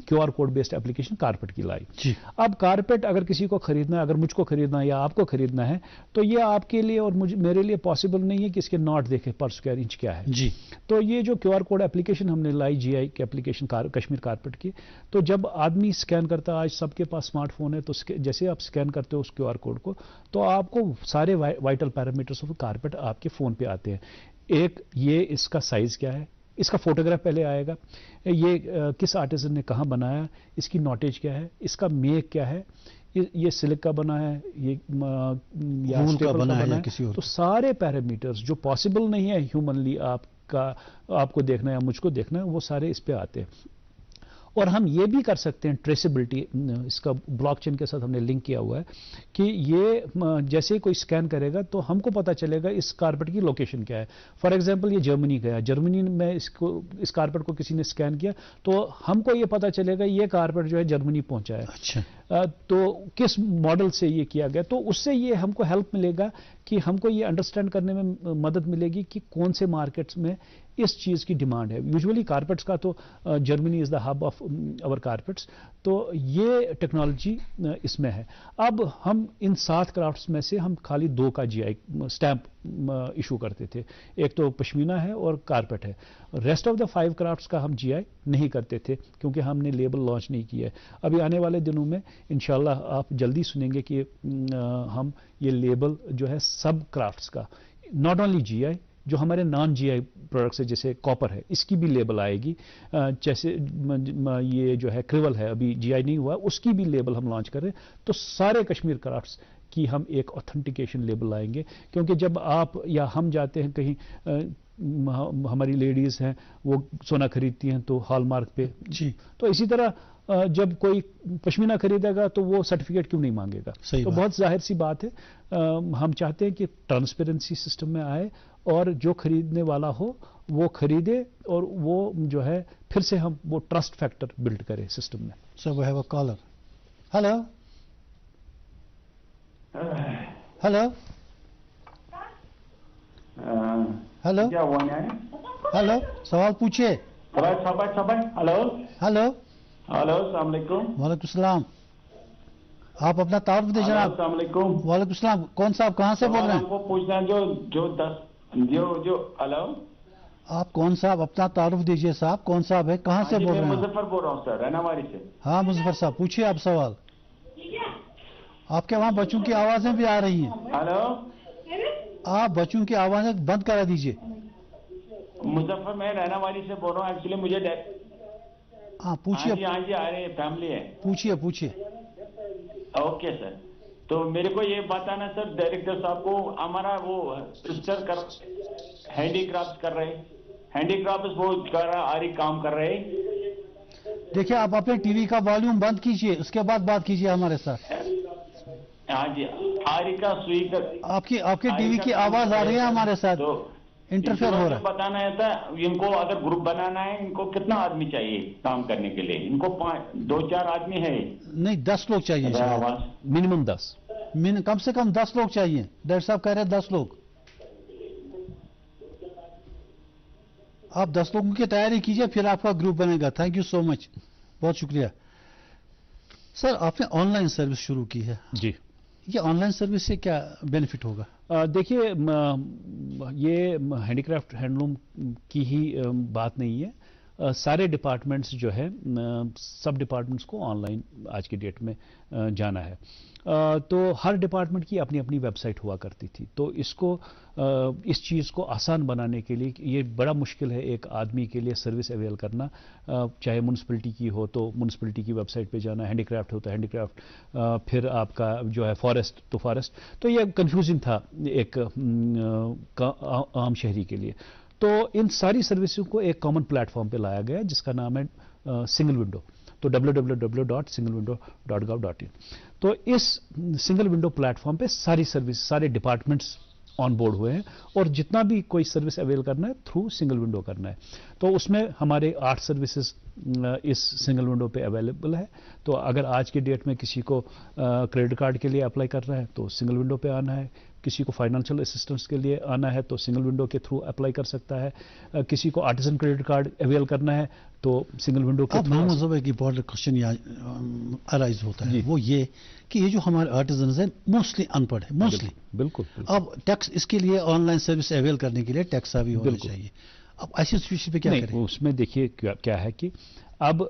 QR code based application carpet کی لائی. اب کارپیٹ اگر کسی کو خریدنا ہے, اگر مجھ کو خریدنا ہے یا آپ کو خریدنا ہے, تو یہ آپ کے لیے اور میرے لیے پاسبل نہیں ہے کہ اس کے ناٹ دیکھے پر اسکوائر انچ کیا ہے. تو یہ جو QR کوڈ اپلیکیشن ہم نے لائی GI کی اپلیکیشن کشمیر کارپیٹ کی, تو جب آدمی اسکین کرتا ہے, آج سب کے پاس اسمارٹ فون ہے, تو جیسے آپ اسکین کرتے ہو اس QR کوڈ کو, تو آپ کو سارے وائٹل پیرامیٹرز آف کارپیٹ آپ کے فون پہ آتے ہیں. ایک یہ اس کا سائز کیا ہے, اس کا فوٹوگراف پہلے آئے گا, یہ کس آرٹیزن نے کہاں بنایا, اس کی نوٹیج کیا ہے, اس کا میک کیا ہے, یہ سلک کا بنا ہے, یہ اسٹیپل کا بنا ہے, تو سارے پیرامیٹرز جو پاسبل نہیں ہے ہیومنلی آپ کو دیکھنا ہے یا مجھ کو دیکھنا ہے, وہ سارے اس پہ آتے ہیں. اور ہم یہ بھی کر سکتے ہیں ٹریسیبلٹی, اس کا بلاک چین کے ساتھ ہم نے لنک کیا ہوا ہے کہ یہ جیسے کوئی اسکین کرے گا تو ہم کو پتہ چلے گا اس کارپیٹ کی لوکیشن کیا ہے. فار ایگزامپل یہ جرمنی گیا, جرمنی میں اس کارپیٹ کو کسی نے اسکین کیا تو ہم کو یہ پتہ چلے گا یہ کارپیٹ جو ہے جرمنی پہنچا ہے. تو کس ماڈل سے یہ کیا گیا، تو اس سے یہ ہم کو ہیلپ ملے گا کہ ہم کو یہ انڈرسٹینڈ کرنے میں مدد ملے گی کہ کون سے مارکیٹس میں اس چیز کی ڈیمانڈ ہے. یوزولی کارپیٹس کا تو جرمنی از دا ہب آف اور کارپیٹس، تو یہ ٹیکنالوجی اس میں ہے. اب ہم ان 7 کرافٹس میں سے ہم خالی 2 کا جی آئی اسٹیمپ ایشو کرتے تھے، ایک تو پشمینہ ہے اور کارپیٹ ہے. ریسٹ آف دا 5 کرافٹس کا ہم جی آئی نہیں کرتے تھے کیونکہ ہم نے لیبل لانچ نہیں کیا ہے. ابھی آنے والے دنوں میں انشاءاللہ آپ جلدی سنیں گے کہ ہم یہ لیبل جو ہے سب کرافٹس کا، ناٹ اونلی جی آئی، جو ہمارے نان جی آئی پروڈکٹس ہے جیسے کاپر ہے اس کی بھی لیبل آئے گی، جیسے یہ جو ہے کریول ہے ابھی جی آئی نہیں ہوا اس کی بھی لیبل ہم لانچ کر رہے ہیں. تو سارے کشمیر کرافٹس کی ہم ایک اوتھنٹیکیشن لیبل لائیں گے، کیونکہ جب آپ یا ہم جاتے ہیں کہیں، ہماری لیڈیز ہیں وہ سونا خریدتی ہیں تو ہال مارک پہ جی، تو اسی طرح جب کوئی پشمینہ خریدے گا تو وہ سرٹیفکیٹ کیوں نہیں مانگے گا؟ تو بہت ظاہر سی بات ہے. ہم چاہتے ہیں کہ ٹرانسپیرنسی سسٹم میں آئے اور جو خریدنے والا ہو وہ خریدے، اور وہ جو ہے پھر سے ہم وہ ٹرسٹ فیکٹر بلڈ کرے سسٹم میں. So we have a caller. Hello hello hello hello, سوال پوچھیے. ہلو ہلو ہلو، السلام علیکم. وعلیکم السلام. آپ اپنا تعارف دیں جناب. السلام علیکم. وعلیکم السلام. کون صاحب کہاں سے بول رہے ہیں؟ وہ پوچھنا جو ہلو، آپ کون صاحب اپنا تعارف دیجئے صاحب، کون صاحب ہے، کہاں سے بول رہے ہیں؟ مظفر بول رہا ہوں سر، رہناواری سے. ہاں مظفر صاحب پوچھیے آپ سوال. آپ کے وہاں بچوں کی آوازیں بھی آ رہی ہیں. ہلو، آپ بچوں کی آوازیں بند کرا دیجئے. مظفر میں رہناواری سے بول رہا ہوں. ایکچولی مجھے ہاں پوچھیے. ہاں جی آ رہے ہیں، فیملی ہے. پوچھیے. Okay sir. تو میرے کو یہ بتانا سر ڈائریکٹر صاحب کو، ہمارا وہ سسٹر ہینڈی کرافٹ کر رہے، ہینڈی کرافٹ وہ کر رہا، آری کام کر رہے. دیکھیں آپ اپنے ٹی وی کا والیوم بند کیجئے، اس کے بعد بات کیجئے ہمارے ساتھ. ہاں جی، آری کا سوئی کا. آپ کے ٹی وی کی آواز آ رہی ہے ہمارے ساتھ، انٹرفیئر ہو رہا ہے. بتانا تھا ان کو، اگر گروپ بنانا ہے ان کو کتنا آدمی چاہیے کام کرنے کے لیے؟ ان کو 2-4 آدمی ہے نہیں، 10 لوگ چاہیے. منیمم 10، کم سے کم 10 لوگ چاہیے. ڈاکٹر صاحب کہہ رہے ہیں 10 لوگ. آپ 10 لوگوں کی تیاری کیجئے، پھر آپ کا گروپ بنے گا. تھینک یو سو مچ، بہت شکریہ. سر آپ نے آن لائن سروس شروع کی ہے جی، یہ آن لائن سروس سے کیا بینیفٹ ہوگا؟ دیکھیے یہ ہینڈی کرافٹ ہینڈلوم کی ہی بات نہیں ہے، سارے ڈپارٹمنٹس جو ہے سب ڈپارٹمنٹس کو آن لائن آج کی ڈیٹ میں جانا ہے. تو ہر ڈپارٹمنٹ کی اپنی اپنی ویب سائٹ ہوا کرتی تھی. تو اس چیز کو آسان بنانے کے لیے، یہ بڑا مشکل ہے ایک آدمی کے لیے سروس اویل کرنا، چاہے میونسپلٹی کی ہو تو میونسپلٹی کی ویب سائٹ پہ جانا، ہینڈی کرافٹ ہو تو ہینڈی کرافٹ، پھر آپ کا جو ہے فارسٹ تو فارسٹ. تو یہ کنفیوزنگ تھا ایک عام شہری کے لیے. تو ان ساری سروسوں کو ایک کامن پلیٹ فارم پہ لایا گیا جس کا نام ہے سنگل ونڈو. تو www.singlewindow.gov.in. تو اس سنگل ونڈو پلیٹ فارم پہ ساری سروس، سارے ڈپارٹمنٹس آن بورڈ ہوئے ہیں، اور جتنا بھی کوئی سروس اویل کرنا ہے تھرو سنگل ونڈو کرنا ہے. تو اس میں ہمارے 8 سروسز اس سنگل ونڈو پہ اویلیبل ہے. تو اگر آج کی ڈیٹ میں کسی کو کریڈٹ کارڈ کے لیے اپلائی کرنا ہے تو سنگل ونڈو پہ آنا ہے، کسی کو فائنینشیل اسسٹنس کے لیے آنا ہے تو سنگل ونڈو کے تھرو اپلائی کر سکتا ہے، کسی کو آرٹیزن کریڈٹ کارڈ اویل کرنا ہے تو سنگل ونڈو کے تھرو. محمد زبیر کی بہت کوشچن ارائز ہوتا ہے، وہ یہ کہ یہ جو ہمارے آرٹیزنز ہیں موسٹلی ان پڑھ ہیں، موسٹلی. بالکل. اب ٹیکس اس کے لیے آن لائن سروس اویل کرنے کے لیے ٹیکس بھی ہونا چاہیے. اب ایسی سچویشن پہ کیا کریں؟ اس میں دیکھیے کیا ہے کہ اب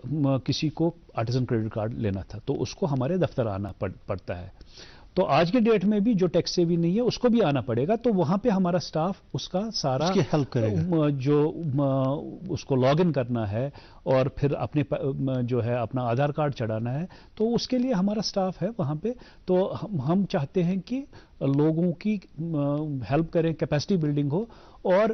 کسی کو آرٹیزن کریڈٹ کارڈ لینا تھا تو اس کو ہمارے دفتر آنا پڑتا ہے. تو آج کے ڈیٹ میں بھی جو ٹیکس سیوی نہیں ہے اس کو بھی آنا پڑے گا. تو وہاں پہ ہمارا سٹاف اس کا سارا ہیلپ کرے گا، جو اس کو لاگ ان کرنا ہے اور پھر اپنے جو ہے اپنا آدھار کارڈ چڑھانا ہے، تو اس کے لیے ہمارا سٹاف ہے وہاں پہ. تو ہم چاہتے ہیں کہ لوگوں کی ہیلپ کریں، کیپیسٹی بلڈنگ ہو اور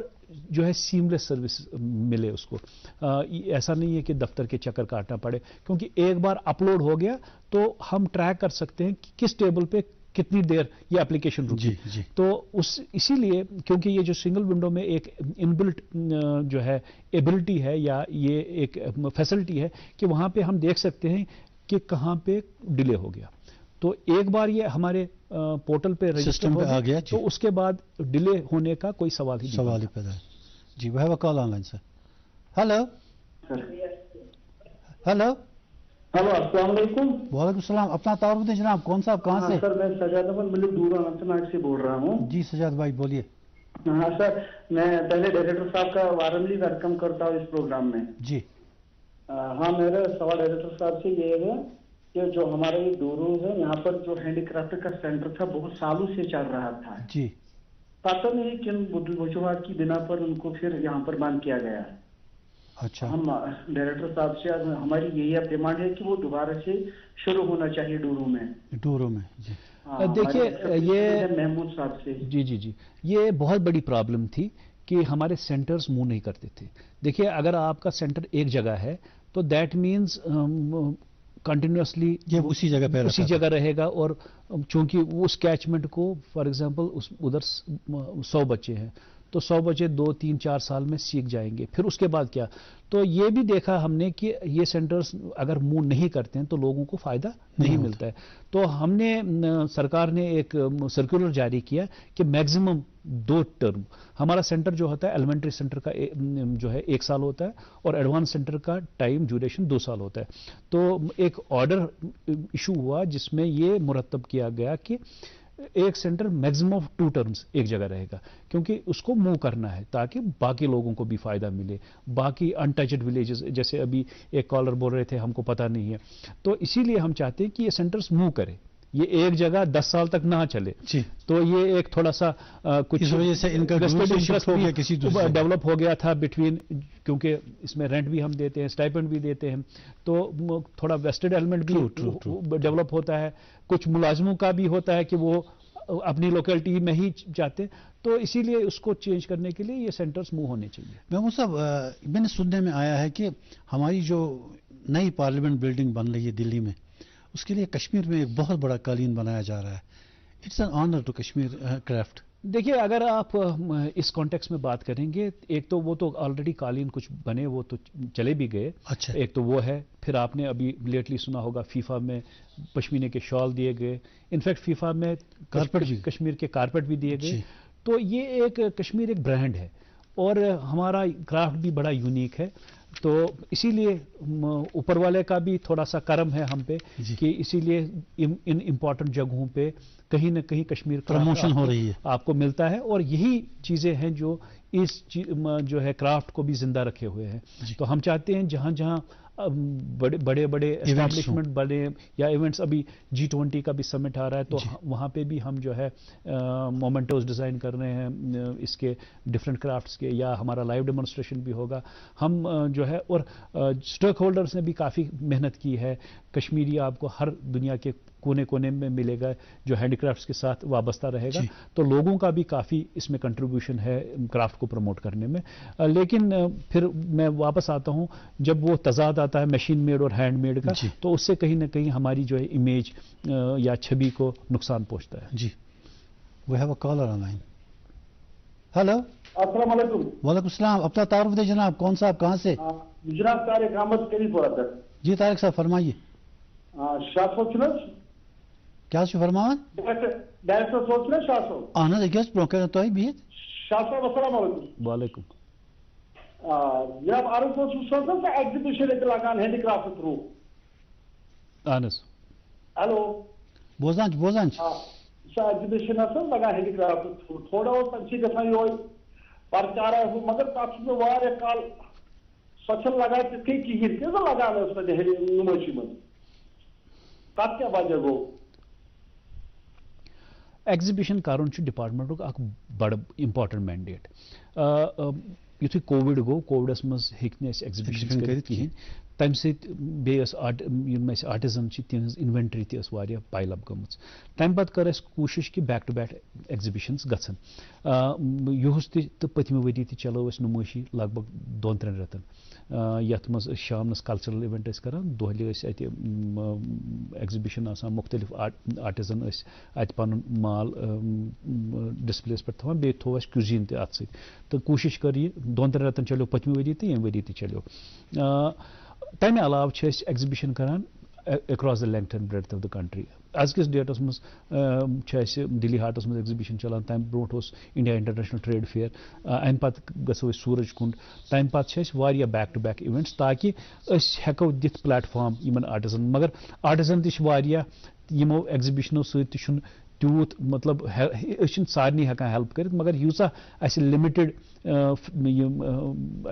جو ہے سیملیس سروس ملے اس کو. ایسا نہیں ہے کہ دفتر کے چکر کاٹنا پڑے، کیونکہ ایک بار اپلوڈ ہو گیا تو ہم ٹریک کر سکتے ہیں کہ کس ٹیبل پہ کتنی دیر یہ اپلیکیشن رکی. تو اسی لیے کیونکہ یہ جو سنگل ونڈو میں ایک انبلٹ جو ہے ایبلٹی ہے یا یہ ایک فیسلٹی ہے کہ وہاں پہ ہم دیکھ سکتے ہیں کہ کہاں پہ ڈیلے ہو گیا. تو ایک بار یہ ہمارے پورٹل پہ سسٹم پہ آ گیا تو اس کے بعد ڈیلے ہونے کا کوئی سوال ہی پیدا ہے. جی وہ ہے کال آن line sir. Hello hello hello السلام علیکم. وعلیکم السلام. اپنا تعارف دیں جناب, کون صاحب کہاں سے؟ سر میں سجاد احمد ملک دور اننت ناگ سے بول رہا ہوں. جی سجاد بھائی بولیے. ہاں سر, میں پہلے ڈائریکٹر صاحب کا وارملی ویلکم کرتا ہوں اس پروگرام میں. جی ہاں, میرا سوال ڈائریکٹر صاحب سے یہ ہے کہ جو ہمارا یہ ڈورو ہے یہاں پر جو ہینڈی کرافٹ کا سینٹر تھا بہت سالوں سے چل رہا تھا. جی پتہ نہیں کن وجوہات کی بنا پر ان کو پھر یہاں پر بند کیا گیا. اچھا, ہم ڈائریکٹر صاحب سے ہماری یہی اب ڈیمانڈ ہے کہ وہ دوبارہ سے شروع ہونا چاہیے ڈورو میں. جی دیکھیے یہ محمود صاحب سے. جی یہ بہت بڑی پرابلم تھی کہ ہمارے سینٹرز موو نہیں کرتے تھے. دیکھیے اگر آپ کا سینٹر ایک جگہ ہے تو دیٹ مینز کنٹینیوسلی یہ اسی جگہ رہے گا, اور چونکہ اس کیچمنٹ کو فار ایگزامپل ادھر 100 بچے ہیں تو 100 بچے 2 3 4 سال میں سیکھ جائیں گے. پھر اس کے بعد کیا؟ تو یہ بھی دیکھا ہم نے کہ یہ سینٹرز اگر موو نہیں کرتے ہیں تو لوگوں کو فائدہ نہیں ملتا ہے. تو ہم نے سرکار نے ایک سرکولر جاری کیا کہ میکزیمم 2 ٹرم ہمارا سینٹر جو ہوتا ہے, ایلیمنٹری سینٹر کا جو ہے 1 سال ہوتا ہے اور ایڈوانس سینٹر کا ٹائم ڈیوریشن 2 سال ہوتا ہے. تو ایک آرڈر ایشو ہوا جس میں یہ مرتب کیا گیا کہ ایک سینٹر میکزیمم آف 2 ٹرمز ایک جگہ رہے گا, کیونکہ اس کو موو کرنا ہے تاکہ باقی لوگوں کو بھی فائدہ ملے. باقی انٹچڈ ولیجز جیسے ابھی ایک کالر بول رہے تھے ہم کو پتہ نہیں ہے, تو اسی لیے ہم چاہتے ہیں کہ یہ سینٹرز موو کرے, یہ ایک جگہ 10 سال تک نہ چلے. تو یہ ایک تھوڑا سا کچھ اس وجہ سے ان کا ڈیولپ ہو گیا تھا بٹوین, کیونکہ اس میں رینٹ بھی ہم دیتے ہیں, اسٹائپنڈ بھی دیتے ہیں, تو تھوڑا ویسٹڈ ایلیمنٹ بھی ڈیولپ ہوتا ہے. کچھ ملازموں کا بھی ہوتا ہے کہ وہ اپنی لوکیلٹی میں ہی چاہتے, تو اسی لیے اس کو چینج کرنے کے لیے یہ سینٹرز موو ہونے چاہیے. محمود صاحب, میں نے سننے میں آیا ہے کہ ہماری جو نئی پارلیمنٹ بلڈنگ بن رہی ہے دلی میں, اس کے لیے کشمیر میں ایک بہت بڑا قالین بنایا جا رہا ہے. It's an honour to Kashmir craft. دیکھیے اگر آپ اس کانٹیکس میں بات کریں گے, ایک تو وہ تو آلریڈی قالین کچھ بنے وہ تو چلے بھی گئے. اچھا, ایک تو وہ ہے, پھر آپ نے ابھی لیٹلی سنا ہوگا فیفا میں پشمینے کے شال دیے گئے, انفیکٹ فیفا میں کشمیر کے کارپیٹ بھی دیے گئے. تو یہ ایک کشمیر ایک برانڈ ہے اور ہمارا کرافٹ بھی بڑا یونیک ہے. تو اسی لیے اوپر والے کا بھی تھوڑا سا کرم ہے ہم پہ کہ اسی لیے ان امپورٹنٹ جگہوں پہ کہیں نہ کہیں کشمیر پروموشن ہو رہی ہے, آپ کو ملتا ہے. اور یہی چیزیں ہیں جو اس جو ہے کرافٹ کو بھی زندہ رکھے ہوئے ہیں. تو ہم چاہتے ہیں جہاں جہاں بڑے بڑے اسٹیبلشمنٹ بنے یا ایونٹس, ابھی G20 کا بھی سمٹ آ رہا ہے, تو وہاں پہ بھی ہم جو ہے مومنٹوز ڈیزائن کر رہے ہیں اس کے ڈفرینٹ کرافٹس کے, یا ہمارا لائیو ڈیمونسٹریشن بھی ہوگا. ہم جو ہے اور اسٹیک ہولڈرز نے بھی کافی محنت کی ہے. کشمیری آپ کو ہر دنیا کے کونے کونے میں ملے گا جو ہینڈی کرافٹس کے ساتھ وابستہ رہے گا. تو لوگوں کا بھی کافی اس میں کنٹریبیوشن ہے کرافٹ کو پروموٹ کرنے میں. لیکن پھر میں واپس آتا ہوں, جب وہ تضاد آتا ہے مشین میڈ اور ہینڈ میڈ کا, تو اس سے کہیں نہ کہیں ہماری جو ہے امیج یا چھبی کو نقصان پہنچتا ہے. جی we have a caller on line. Hello السلام علیکم. وعلیکم السلام. اپنا تعارف دیں جناب, کون صاحب کہاں سے؟ جناب طارق احمد کری پورا سر. جی طارق صاحب فرمائیے. شاہ صاحب چھنا کیا فرماون ڈائریکٹر صاحب چھنا شاہ صاحب. اہن حظ أکِس برونٛہہ کٔرِو تُہۍ بِہِتھ. شاہ صاحب السلام علیکم. وعلیکم. جناب عارف صاحب سوزان سا ایگزیبیشن ایک لگان ہینڈی کرافٹ تھرو. اہن حظ. ہیلو بوزان بوزان. سا ایگزیبیشن آسان لگان ہینڈی کرافٹ تھرو. تھوڑا وہ تمسی گژھان یہ پرچارا مگر تب سے واریاہ کال سو چھنہٕ لگان تِتھ کٔنۍ کِہیٖنۍ تہِ لگان ٲس سۄ نُمٲیشی منٛز. تتھ کیٛاہ وجہ گوٚو؟ ایگزیبیشن کرُن چھُ ڈپارٹمنٹُک اکھ بڑٕ امپارٹنٹ مینڈیٹ. یُتھُے کووِڈ گوٚو, کووِڈس منٛز ہیٚکۍ نہٕ أسۍ ایگزیبیشن کٔرِتھ کِہیٖنۍ. تمہِ سۭتۍ بیٚیہِ ٲس یِم اَسہِ آرٹِزن چھِ تِہنٛز اِنوینٹری تہِ ٲس واریاہ پایل اپ گٔمٕژ. تمہِ پتہٕ کٔر اَسہِ کوٗشِش کہِ بیک ٹُو بیک ایگزِبِشنز گژھن. یُہُس تہِ تہٕ پٔتمہِ ؤری تہِ چلٲو اَسہِ نُمٲیشی لگ بگ 2-3 رٮ۪تن, یتھ منٛز أسۍ شامنس کلچرل اِوینٹ ٲسۍ کران, دۄہلہِ ٲسۍ اَتہِ ایگزِبِشن آسان, مُختٔلِف آرٹِزن ٲسۍ اَتہِ پنُن مال ڈسپلیس پٮ۪ٹھ تھاوان, بیٚیہِ تھوو اَسہِ کیوزیٖن تہِ اتھ سۭتۍ. تہٕ کوٗشِش کٔر یہِ 2-3 رٮ۪تن چلیو پٔتمہِ ؤری تہِ ییٚمہِ ؤری تہِ چلیو. تمہِ علاوٕ چھِ أسۍ ایگزِبِشن کران across the length and breadth of the country. As kis datas mans Delhi Hatas mans exhibition chalan, time brot os India International Trade Fair, am pat gaso Suraj Kund, time pat chhe variya back to back events taki as hekko dit platform iman artisan, magar artisan tish variya yimo exhibition sut tishun تیوت مطلب سارنی ہیکان ہیلپ کرت مگر یوسا اسہ لمٹڈ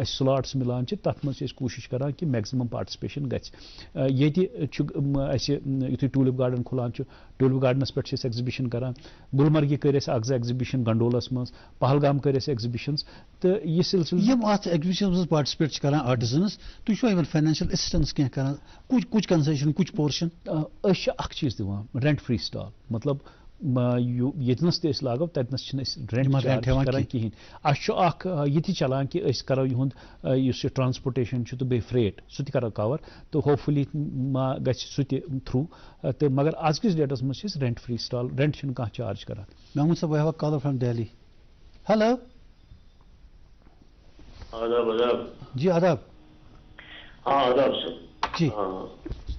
سلاٹس ملان تر مجھ کوشش کران کہ میکزمم پارٹسپیشن گھِ یتھے ٹولپ گارڈن کھلان ٹولپ گارڈنس پہ ایگزبیشن کران گلمرگی کر اکھ ایگزبیشن گنڈولس مز پہلگام کر ایگزبیشنز تو یہ سلسلہ یم ات ایگزبیشن پارٹسپیٹ کران آرٹزنس تھی چھو فائنینشل اسسٹنس کی کران کچھ کنسیشن کچھ پورشن اخ چیز دِوان رینٹ فری سٹال مطلب یتنس تہ لاگو تتنس رینٹ چارج کران کہین اخ یہ چلان کہ کرو یہ ٹرانسپورٹیشن تو بی فریٹ سہ کرو کور تو ہوپ فلی ما گژھِ سہ تہ تھرو تو مگر آز کس ڈیٹس مز رینٹ فری سٹال رینٹ چھ کانٛہہ چارج کران. محمود صاحب we have a caller from Delhi. Hello. آداب آداب. جی آداب. ہاں آداب سر. جی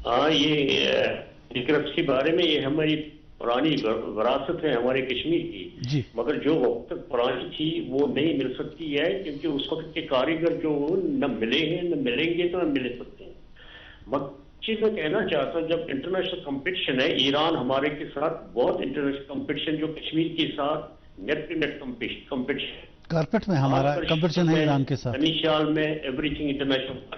ہاں یہ کرپس کے بارے میں یہ ہماری پرانی وراثت ہے ہمارے کشمیر کی جی مگر جو وقت پرانی تھی وہ نہیں مل سکتی ہے کیونکہ اس وقت کے کاریگر جو نہ ملے ہیں نہ ملیں گے تو نہ مل سکتے ہیں. چیز میں کہنا چاہتا ہوں جب انٹرنیشنل کمپٹیشن ہے ایران ہمارے کے ساتھ بہت انٹرنیشنل کمپٹیشن جو کشمیر کے ساتھ neck to neck competition carpet میں ہمارا کمپٹیشن ہے ایران کے ساتھ شال میں ایوری تھنگ انٹرنیشنل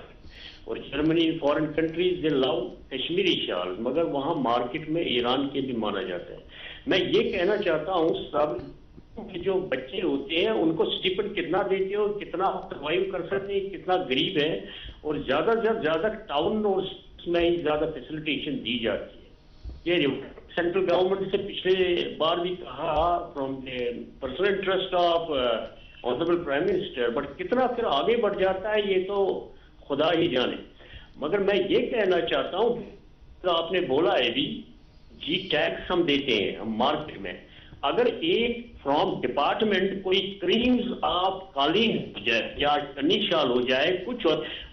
اور جرمنی فارن کنٹریز دے لاؤ کشمیری شال مگر وہاں مارکیٹ میں ایران کے بھی مانا جاتا ہے. میں یہ کہنا چاہتا ہوں سب جو بچے ہوتے ہیں ان کو اسٹیپنڈ کتنا دیتے ہو کتنا سروائیو کر سکتے ہیں کتنا غریب ہے اور زیادہ سے زیادہ ٹاؤن اور میں ہی زیادہ فیسلٹیشن دی جاتی ہے. یہ سینٹرل گورنمنٹ سے پچھلے بار بھی کہا from personal interest of honourable prime minister but کتنا پھر آگے بڑھ جاتا ہے یہ تو خدا ہی جانے. مگر میں یہ کہنا چاہتا ہوں آپ نے بولا ہے بھی جی ٹیکس ہم دیتے ہیں ہم مارکیٹ میں اگر ایک فرام ڈپارٹمنٹ کوئی کریمز آپ قالین ہو جائے یا کنی شال ہو جائے کچھ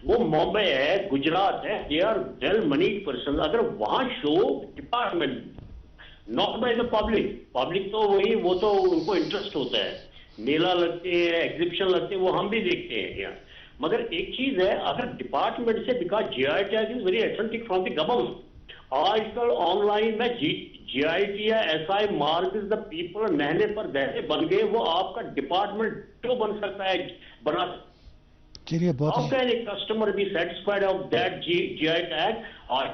وہ ممبئی ہے گجرات ہے they are well managed person اگر وہاں show department not by the public تو وہی وہ تو ان کو انٹرسٹ ہوتا ہے میلہ لگتے ہیں ایگزیبیشن لگتے ہیں وہ ہم بھی دیکھتے ہیں یہاں مگر ایک چیز ہے اگر ڈپارٹمنٹ سے because G I tag is very authentic from the government آج کل آن لائن میں جی آئی ٹی یا S I mark the people مہینے پر ویسے بن گئے وہ آپ کا ڈپارٹمنٹ کیوں بن سکتا ہے بنا آپ کا کسٹمر بھی satisfied of that G I tag اور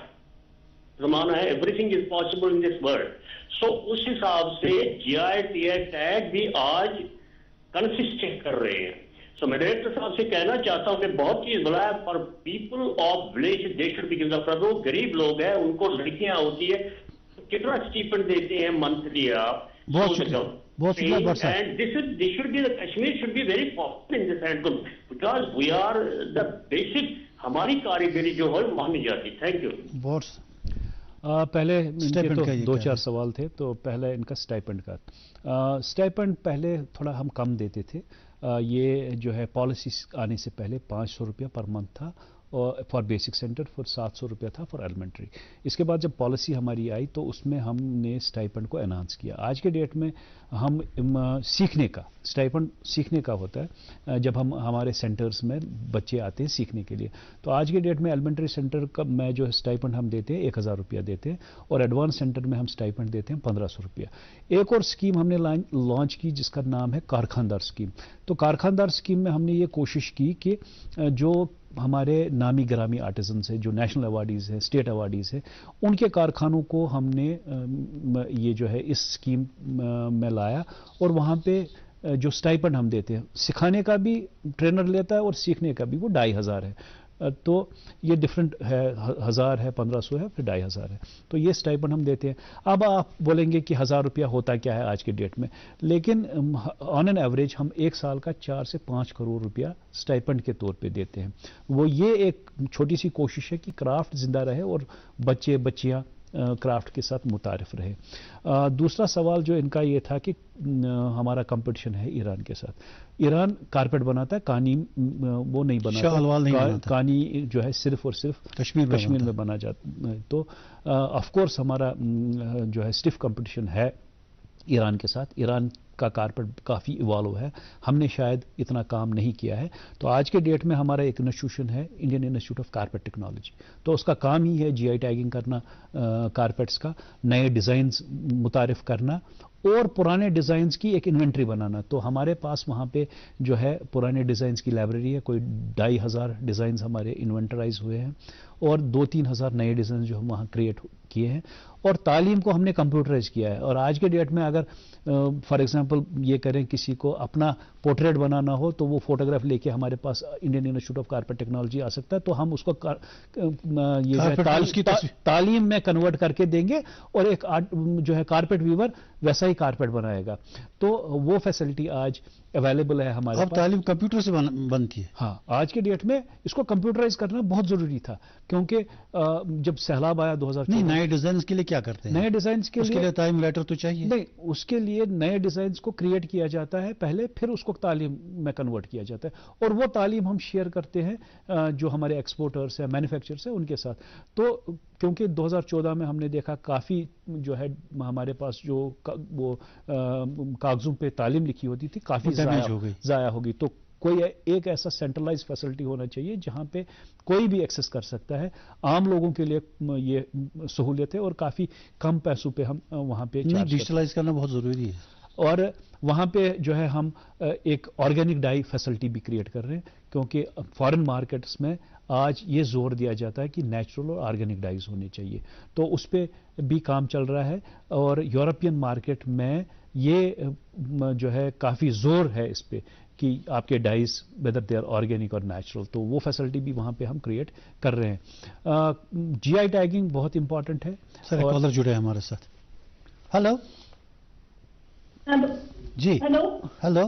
زمانہ ہے everything is possible in this world so اس حساب سے جی آئی ٹی ٹیگ بھی آج کنسسٹنٹ کر رہے ہیں. سو میں ڈائریکٹر صاحب سے کہنا چاہتا ہوں کہ بہت چیز بلا ہے پر people of village they should be given وہ غریب لوگ ہیں ان کو لڑکیاں ہوتی ہے کتنا اسٹیپنڈ دیتے ہیں منتھلی آپ بہت and this should be Kashmir should be very popular in this and because we are the basic ہماری کاریگری جو ہے مانی جاتی. Thank you. پہلے دو چار سوال تھے تو پہلے ان کا اسٹائپنڈ کا اسٹائپنڈ پہلے تھوڑا ہم کم دیتے تھے یہ جو ہے پالیسی آنے سے پہلے 500 روپیہ پر منتھ تھا اور فار بیسک سینٹر فار 700 روپیہ تھا فار ایلیمنٹری. اس کے بعد جب پالیسی ہماری آئی تو اس میں ہم نے اسٹائپنڈ کو انہانس کیا. آج کے ڈیٹ میں ہم سیکھنے کا اسٹائپنڈ سیکھنے کا ہوتا ہے جب ہم ہمارے سینٹرز میں بچے آتے ہیں سیکھنے کے لیے تو آج کے ڈیٹ میں ایلیمنٹری سینٹر کا میں جو اسٹائپنڈ ہم دیتے ہیں 1000 روپیہ دیتے ہیں اور ایڈوانس سینٹر میں ہم اسٹائپنڈ دیتے ہیں 1500 روپیہ. ایک اور اسکیم ہم نے لانچ کی جس کا نام ہے کارخاندار اسکیم. تو کارخاندار اسکیم میں ہم نے یہ کوشش کی کہ جو ہمارے نامی گرامی آرٹیزنس ہیں جو نیشنل ایوارڈیز ہیں اسٹیٹ ایوارڈیز ہیں ان کے کارخانوں کو ہم نے یہ جو ہے اس اسکیم میں لایا اور وہاں پہ جو اسٹائپنڈ ہم دیتے ہیں سکھانے کا بھی ٹرینر لیتا ہے اور سیکھنے کا بھی وہ 2500 ہے. تو یہ ڈفرینٹ ہے 1000 ہے 1500 ہے پھر 2500 ہے. تو یہ اسٹائپنڈ ہم دیتے ہیں. اب آپ بولیں گے کہ 1000 روپیہ ہوتا کیا ہے آج کے ڈیٹ میں لیکن آن این ایوریج ہم ایک سال کا 4 سے 5 کروڑ روپیہ اسٹائپنڈ کے طور پہ دیتے ہیں. وہ یہ ایک چھوٹی سی کوشش ہے کہ کرافٹ زندہ رہے اور بچے بچیاں کرافٹ کے ساتھ متعارف رہے. دوسرا سوال جو ان کا یہ تھا کہ ہمارا کمپٹیشن ہے ایران کے ساتھ. ایران کارپیٹ بناتا ہے, کانی وہ نہیں بناتا, کانی جو ہے صرف اور صرف کشمیر میں بنا جاتا ہے. تو آف کورس ہمارا جو ہے اسٹف کمپٹیشن ہے ایران کے ساتھ. ایران کا کارپیٹ کافی ایوالو ہے, ہم نے شاید اتنا کام نہیں کیا ہے. تو آج کے ڈیٹ میں ہمارا ایک انسٹیٹیوشن ہے Indian Institute of Carpet technology, تو اس کا کام ہی ہے جی آئی ٹیگنگ کرنا کارپیٹس کا, نئے ڈیزائنز متعارف کرنا اور پرانے ڈیزائنز کی ایک انوینٹری بنانا. تو ہمارے پاس وہاں پہ جو ہے پرانے ڈیزائنز کی لائبریری ہے, کوئی 2500 ڈیزائنز ہمارے انوینٹرائز ہوئے ہیں اور 2-3 ہزار نئے ڈیزائنز جو ہم وہاں کریٹ کیے ہیں. اور تعلیم کو ہم نے کمپیوٹرائز کیا ہے. اور آج کے ڈیٹ میں اگر فار ایگزامپل یہ کریں کسی کو اپنا پورٹریٹ بنانا ہو تو وہ فوٹوگراف لے کے ہمارے پاس Indian Institute of Carpet Technology آ سکتا ہے, تو ہم اس کو تعلیم میں کنورٹ کر کے دیں گے اور ایک جو ہے کارپیٹ ویور ویسا ہی کارپیٹ بنائے گا. تو وہ فیسلٹی آج اویلیبل ہے ہمارے پاس. اب تعلیم کمپیوٹر سے بنتی ہے. ہاں, آج کے ڈیٹ میں اس کو کمپیوٹرائز کرنا بہت ضروری تھا, کیونکہ جب سیلاب آیا 2014. نئے ڈیزائنز کے لیے کیا کرتے ہیں؟ نئے ڈیزائنز کے لیے تعلیم لیٹر تو چاہیے. نہیں, اس کے لیے نئے ڈیزائنز کو کریٹ کیا جاتا ہے پہلے, پھر اس کو تعلیم میں کنورٹ کیا جاتا ہے, اور وہ تعلیم ہم شیئر کرتے ہیں جو ہمارے ایکسپورٹرس ہیں, مینوفیکچررس ہیں, ان کے ساتھ. تو کیونکہ 2014 میں ہم نے دیکھا کافی جو ہے ہمارے پاس جو وہ کاغذوں پہ تعلیم لکھی ہوتی تھی کافی ضائع ہوگی. تو کوئی ایک ایسا سینٹرلائز فیسلٹی ہونا چاہیے جہاں پہ کوئی بھی ایکسس کر سکتا ہے. عام لوگوں کے لیے یہ سہولت ہے اور کافی کم پیسوں پہ ہم وہاں پہ ڈیجیٹلائز کرنا بہت ضروری ہے. اور وہاں پہ جو ہے ہم ایک آرگینک ڈائی فیسلٹی بھی کریٹ کر رہے ہیں, کیونکہ فارن مارکیٹس میں آج یہ زور دیا جاتا ہے کہ نیچرل اور آرگینک ڈائز ہونے چاہیے. تو اس پہ بھی کام چل رہا ہے, اور یورپین مارکیٹ میں یہ جو ہے کافی زور ہے اس پہ کہ آپ کے dyes whether they are organic or natural. تو وہ فیسلٹی بھی وہاں پہ ہم کریٹ کر رہے ہیں. جی آئی ٹیگنگ بہت امپورٹنٹ ہے. سر ایک کالر جڑے ہیں ہمارے ساتھ. ہلو جی. ہلو ہلو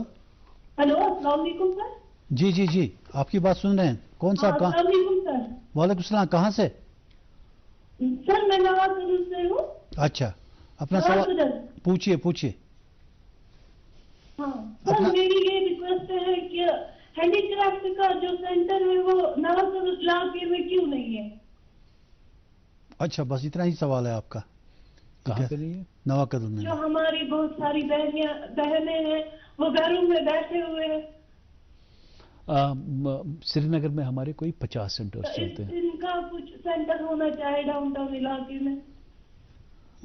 ہلو السلام علیکم سر. جی جی جی, آپ کی بات سن رہے ہیں. کون صاحب؟ السلام علیکم سر. وعلیکم السلام. کہاں سے؟ سر میں نواز سے ہوں. اچھا, اپنا سوال پوچھیے. ہاں سر, میری یہ ریکویسٹ ہے کہ ہینڈی کرافٹ کا جو سینٹر ہے وہ نواز علاقے میں کیوں نہیں ہے؟ اچھا, بس اتنا ہی سوال ہے آپ کا. کہاں پہ نہیں ہے؟ نواقدل میں. جو ہماری بہت ساری بہنیں ہیں وہ گھروں میں بیٹھے ہوئے ہیں. سری نگر میں ہمارے کوئی 50 سینٹرز چلتے ہیں. ان کا کچھ سینٹر ہونا چاہیے ڈاؤن ٹاؤن علاقے میں.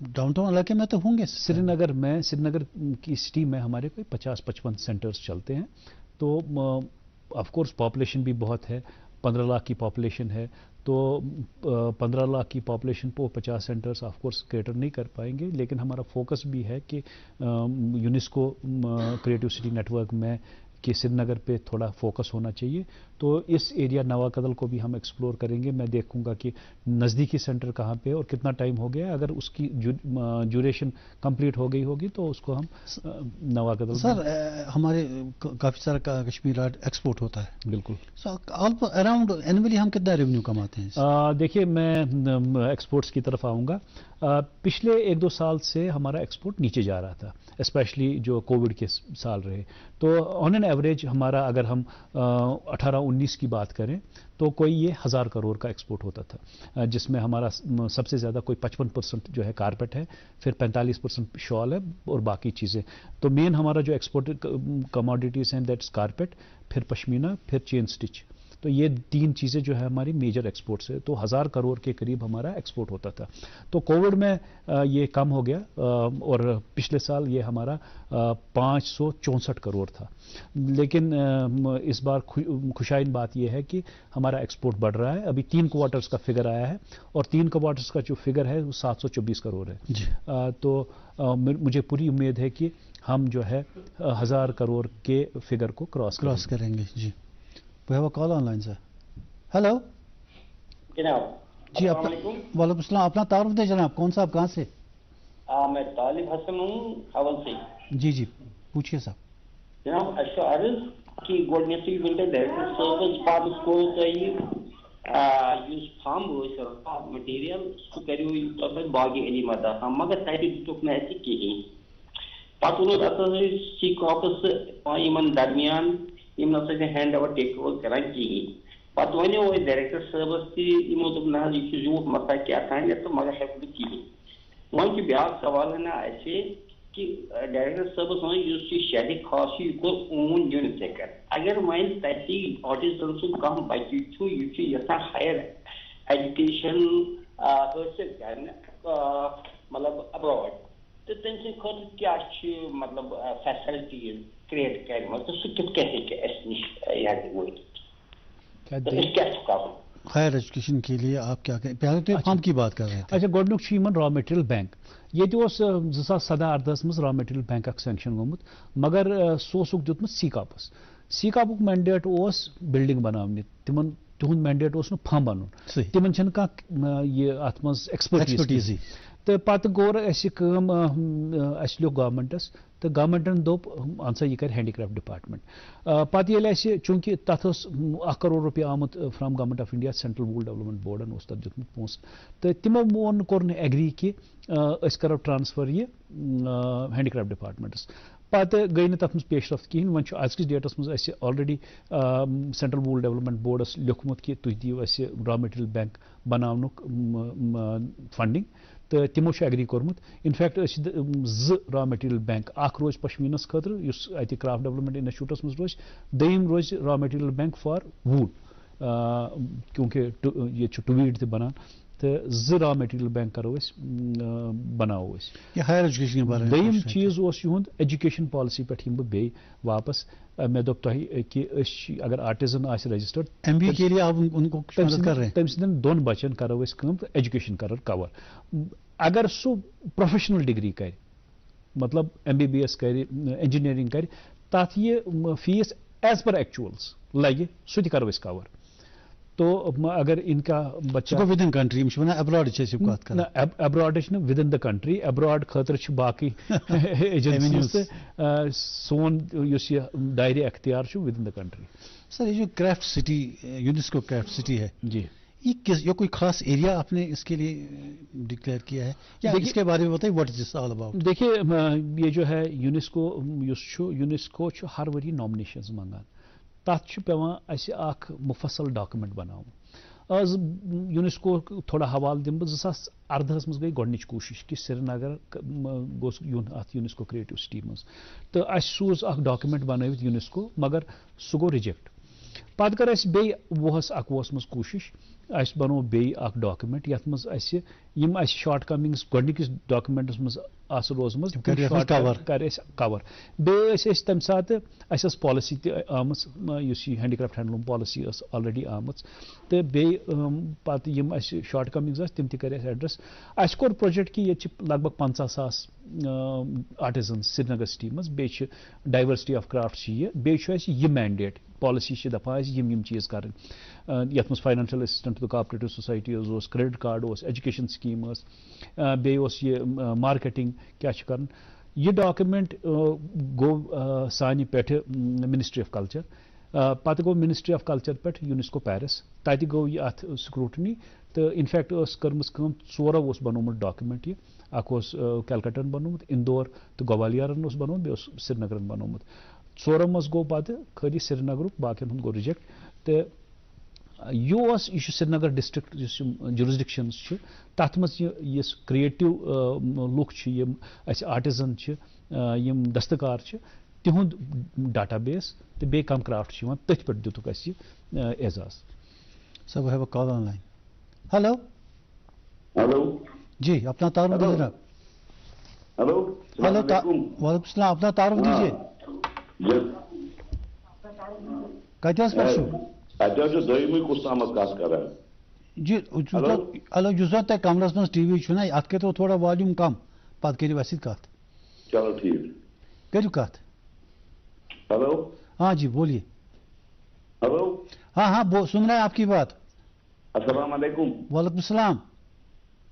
ڈاؤن ٹاؤن علاقے میں تو ہوں گے. سری نگر کی سٹی میں ہمارے کوئی 50-55 سینٹرز چلتے ہیں. تو آف کورس پاپولیشن بھی بہت ہے, 15 لاکھ کی پاپولیشن ہے. تو 15 لاکھ کی پاپولیشن کو 50 سینٹرز آف کورس کیٹر نہیں کر پائیں گے, لیکن ہمارا فوکس بھی ہے کہ UNESCO creative city network میں کہ سری نگر پہ تھوڑا فوکس ہونا چاہیے. تو اس ایریا نواقدل کو بھی ہم ایکسپلور کریں گے. میں دیکھوں گا کہ نزدیکی سینٹر کہاں پہ اور کتنا ٹائم ہو گیا. اگر اس کی ڈیوریشن کمپلیٹ ہو گئی ہوگی تو اس کو ہم نواقدل. سر ہمارے کافی سارا کشمیر ایکسپورٹ ہوتا ہے. بالکل. اراؤنڈ اینولی ہم کتنا ریونیو کماتے ہیں؟ دیکھیے, میں ایکسپورٹس کی طرف آؤں گا. پچھلے 1-2 سال سے ہمارا ایکسپورٹ نیچے جا رہا تھا, اسپیشلی جو کووڈ کے سال رہے. تو آن این ایوریج ہمارا اگر ہم 18-19 کی بات کریں تو کوئی یہ 1000 کروڑ کا ایکسپورٹ ہوتا تھا, جس میں ہمارا سب سے زیادہ کوئی 55% جو ہے کارپیٹ ہے, پھر 45% شال ہے اور باقی چیزیں. تو مین ہمارا جو ایکسپورٹ کموڈیٹیز ہیں دیٹس کارپیٹ, پھر پشمینہ, پھر چین سٹچ. تو یہ 3 چیزیں جو ہے ہماری میجر ایکسپورٹس ہے. تو 1000 کروڑ کے قریب ہمارا ایکسپورٹ ہوتا تھا. تو کووڈ میں یہ کم ہو گیا, اور پچھلے سال یہ ہمارا 564 کروڑ تھا. لیکن اس بار خوشائن بات یہ ہے کہ ہمارا ایکسپورٹ بڑھ رہا ہے. ابھی 3 کوارٹرز کا فگر آیا ہے, اور 3 کوارٹرز کا جو فگر ہے وہ 724 کروڑ ہے. تو مجھے پوری امید ہے کہ ہم جو ہے 1000 کروڑ کے فگر کو کراس کریں گے. جی, We have a call online, sir. Hello. جناب جی, وعلیکم السلام. اپنا تعارف دیں جناب. کون صاحب, کہاں سے؟ میں طالب حسن ہوں حول سے. جی جی, پوچھیے صاحب. جناب عرض کی گوڈنیسی ونٹر ڈیٹ سروس پابس کو چاہیے یُس فَمب ٲسۍ را مٹیٖریل سُہ کٔرِو تَتھ منٛز باغی علی مداح مگر تَتہِ دِتُکھ نہٕ اَسہِ کِہیٖنۍ پَتہٕ روٗد اَتھ ٲسۍ سی کراپٕس یِمن درمیان یِم نہ سا چھِ ہینڈ اوور ٹیک اوور کران کِہیٖنۍ پَتہٕ وَنیو أسۍ ڈایریکٹر صٲبَس تہِ یِمو دوٚپ نہ حظ یہِ چھُ زیوٗٹھ مسا کیٛاہ تانۍ تہٕ مگر ہٮ۪کو نہٕ کِہیٖنۍ وۄنۍ چھُ بیٛاکھ سوال ہنا اَسہِ کہ ڈائریکٹر صٲبس ون اس شہری خاص یہ اون یونیسیکر اگر ون تتی آٹزن سن کم بچہ یہ یسان ہائر ایجوکیشن حاصل کرنے مطلب ابراڈ تو تم سند خاطر کیا مطلب فیسلٹیز کریٹ کرم تو سہ کت اس نش ہائر ایجوکیشن کے لیے آپ کیا کہیں پہلے تو فارم کی بات کر رہے تھے اچھا گۄڈنیُک را مٹیریل بینک یہ 2017-18 مز را مٹیریل بینک اک سینکشن گومت مگر سہ دیتمت سی کاپک مینڈیٹ بلڈنگ بناونہِ تمن تہد مینڈیٹ نا فم بنن تمن چھنہ کانٛہہ یہ ات مز ایکسپرٹیزی تو پتہ گور اس لیوٚکھ گورمنٹس تو گورمنٹن دوٚپ اہن سا یہ کر ہینڈی کرافٹ ڈپارٹمنٹ پتہ ییٚلہِ اَسہِ چونکہ تتھ $1 crore آمت from government of India central wool development Borden تتھ دیُتمُت پونٛسہٕ تہٕ تمو کوٚر نہٕ ایگری کہ أسۍ کرو ٹرانسفر یہ ہینڈی کرافٹ ڈپارٹمنٹس پتہ گٔے نہٕ تتھ منٛز پیش رفت کہیٖنۍ وۄنۍ چھُ أزکِس ڈیٹس منٛز اَسہِ already central wool development boards لیوٚکھمُت کہ تُہۍ دِیِو اَسہِ را مٹیریل بینک بناونُک فنڈنگ تو تمو ایگری کورمت انفیکٹ زٕ را مٹیریل بینک اکھ روز پشمینس خاطر یُس اتہِ کرافٹ ڈیولپمنٹ انسٹیٹیوٹس منٛز روز دوٚیِم روز را مٹیریل بینک فار ووٗڈ کیونکہ یہ ٹویٖڈ تہِ بنان تو زٕ را مٹیریل بینک کرو بناو ہائر ایجوکیشن دوٚیِم چیٖز اوس یِہُنٛد ایجوکیشن پالسی پٮ۪ٹھ یِمہٕ بہٕ بیٚیہِ واپس مےٚ دوٚپ تۄہہِ کہ أسۍ اگر آرٹزن آسہِ رجسٹرڈ MBA کے لیے آپ ان کو مدد کر رہے ہیں تٔمۍ سٕنٛدٮ۪ن 2 بچن کرو أسۍ کٲم تہٕ ایجوکیشن کرو کور اگر سُہ پروفیشنل ڈگری کرِ مطلب MBBS کرِ انجینئرنگ کرِ تتھ یہ فیس ایز پر ایکچوئلس لگہِ سُہ تہِ کرو أسۍ کور تو اگر ان کا بچہ with in country abroad abroad with in the country abroad خاطر باقی ایجنسیز تو سون یہ دائرِ اختیار ود ان دا کنٹری سر یہ جو craft city UNESCO craft city ہے جی یہ کوئی خاص ایریا آپ نے اس کے لیے ڈکلیئر کیا ہے یا اس کے بارے میں بتائیے what is this all about دیکھیے یہ جو ہے یونیسکو ہر ؤری نامنیشنز منگان تَتھ چھُ پیٚوان اَسہِ اکھ مُفصل ڈاکومنٹ بناوُن آز یونیسکو تھوڑا حوالہٕ دِمہٕ بہٕ 2018 منٛز گٔے گۄڈنِچ کوٗشِش کہِ سرینگر گوٚژھ یُن اَتھ یونیسکو کریٹو سٹی منٛز تہٕ اَسہِ سوٗز اکھ ڈاکومنٹ بنٲوِتھ یونیسکو مگر سُہ گوٚو رِجیکٹ پتہٕ کٔر اَسہِ بیٚیہِ 2021 منٛز کوٗشِش اَسہِ بنوو بیٚیہِ اکھ ڈاکومنٹ یتھ منٛز اَسہِ یِم اَسہِ شاٹ کمنگز گۄڈنِکِس ڈاکومنٹس منٛز آسہٕ روزمٕژ کرِ اَسہِ کور بیٚیہِ ٲسۍ أسۍ تمہِ ساتہٕ اَسہِ ٲس پالسی تہِ آمٕژ یُس یہِ ہینڈی کرافٹ ہینڈلوٗم پالسی ٲس آلریڈی آمٕژ تہٕ بیٚیہِ پتہٕ یِم اَسہِ شاٹ کمنگز ٲسۍ تِم تہِ کٔرۍ اَسہِ ایڈرس اَسہِ کوٚر پروجیکٹ کہِ ییٚتہِ چھِ لگ بگ 50,000 آرٹزن سرینگر سٹی منٛز بیٚیہِ چھِ ڈایورسٹی آف کرافٹ چھِ یہِ بیٚیہِ چھُ اَسہِ یہِ مینڈیٹ پالسی چھِ دپان اَسہِ یِم چیٖز کَرٕنۍ یَتھ منٛز financial assistant to cooperative society اوس کریڈٹ کارڈ اوس ایجوکیشن سکیٖم ٲس بیٚیہِ اوس یہِ مارکیٹنگ کیٛاہ چھِ کَرُن یہِ ڈاکومنٹ گوٚو سانہِ پٮ۪ٹھٕ منسٹری آف کلچر پتہٕ گوٚو منسٹری آف کلچر پٮ۪ٹھ یونیسکو پیرس تتہِ گوٚو یہِ اتھ سکروٹنی تہٕ انفیکٹ ٲس کٔرمٕژ کٲم 4 اوس بنوومُت ڈاکومنٹ یہِ اکھ اوس کیلکٹن بنوومُت اندور تہٕ گوالیارن اوس بنوومُت بیٚیہِ اوس سرینگرن بنوومُت 4 منٛز گوٚو پتہٕ خٲلی سرینگرُک باقین ہُنٛد گوٚو رِجیکٹ تہٕ یہِ چھُ سرینگر ڈسٹرکٹ یُس یِم جورسڈکشنز چھِ تتھ منٛز یُس کریٹو لُکھ چھِ یِم اَسہِ آرٹزن چھِ یِم دستکار چھِ تِہُنٛد ڈاٹا بیس تہٕ بیٚیہِ کم کرافٹ چھِ یِوان تٔتھۍ پٮ۪ٹھ دِتُکھ اَسہِ یہِ اعزاز سر وہ have a call on line hello hello جی اپنا تعارف دیجیے جناب ہلو وعلیکم السلام اپنا تعارف دیجیے کتہِ پٮ۪ٹھ چھُو دوٚیمٕے کُس تامَتھ کتھ کران جی ہلو یُس زن تۄہہِ کمرس منٛز ٹی وی چھُ نا اتھ کٔرۍتو تھوڑا والیوٗم کم پتہٕ کٔرِو اَسہِ سۭتۍ کتھ چلو ٹھیک کٔرِو کتھ ہلو ہاں جی بولیے ہلو ہاں سن رہے ہیں آپ کی بات السلام علیکم وعلیکم السلام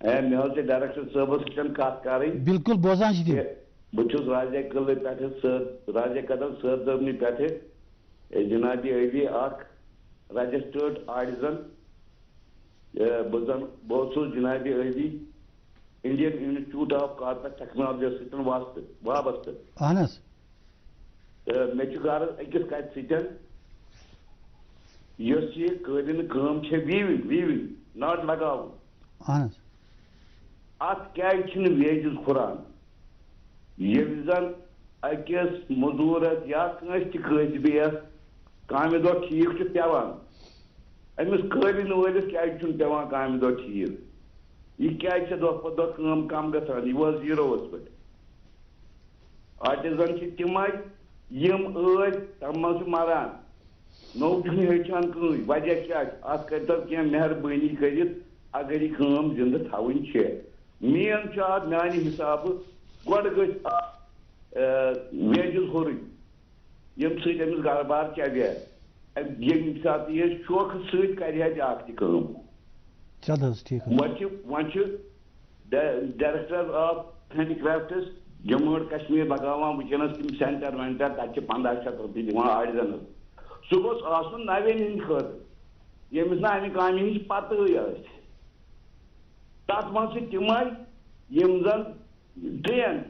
مےٚ حظ چھِ ڈایریکٹر صٲبس سۭتۍ کتھ کرٕنۍ بالکل بوزان چھِ تِم بہٕ چھُس راجا قلعہٕ پٮ۪ٹھٕ راجا قدل سٲرزٲبنہِ پٮ۪ٹھٕ جنابی علی اکھ رجسٹٲرڈ آرٹزن بہت جناب علی Indian Institute of Carpet Technology سۭتۍ وابستہٕ اہن حظ مےٚ چھُ غرض أکِس کتھِ سۭتۍ یۄس یہِ قٲلیٖن کٲم چھِ ویوِنگ ناٹ لگاوُن اہن حظ اتھ کیازِ چھِنہٕ ویجز ہُران ییٚلہِ زن أکِس موٚزوٗرس یا کٲنٛسہِ تہِ کٲسبِیَس کامہِ دۄہ ٹھیٖک چھُ پیٚوان أمِس قٲلیٖن وٲلِس کیازِ چھُنہٕ پیٚوان کامہِ دۄہ ٹھیٖک یہِ کیازِ چھِ دۄہ پتہٕ دۄہ کٲم کم گژھان یہِ وٲژ زیٖرووَس پٮ۪ٹھ آرٹِزن چھِ تِمے یِم ٲسۍ تَمہِ منٛز چھِ مران نوٚو چھُنہٕ ہیٚچھان کٕہٕنۍ وجہ کیٛاہ چھُ اَتھ کٔرۍتو کینٛہہ مہربٲنی کٔرِتھ اگر یہِ کٲم زِنٛدٕ تھاوٕنۍ چھےٚ مین چھُ اَتھ میٛانہِ حِسابہٕ گۄڈٕ گٔژھۍ ویجٕز ہُرٕنۍ ییٚمہِ سۭتۍ أمِس گربار چلہِ ییٚمہِ ساتہٕ یہِ شوقہٕ سۭتۍ کرِ ہا تہِ اکھ تہِ کٲم وۄنۍ چھُ director of handy crafts Jammu and Kashmir لگاوان وٕنکیٚنس تِم سینٹر وینٹر تتہِ چھِ 1500 رۄپیہِ دِوان آرٹِزنس سُہ گوٚژھ آسُن نوٮ۪ن ہٕنٛدِ خٲطرٕ ییٚمِس نہٕ امہِ کامہِ ہِنٛز پتہٕ ٲسۍ تتھ منٛز چھِ تِمے یِم زن ٹرین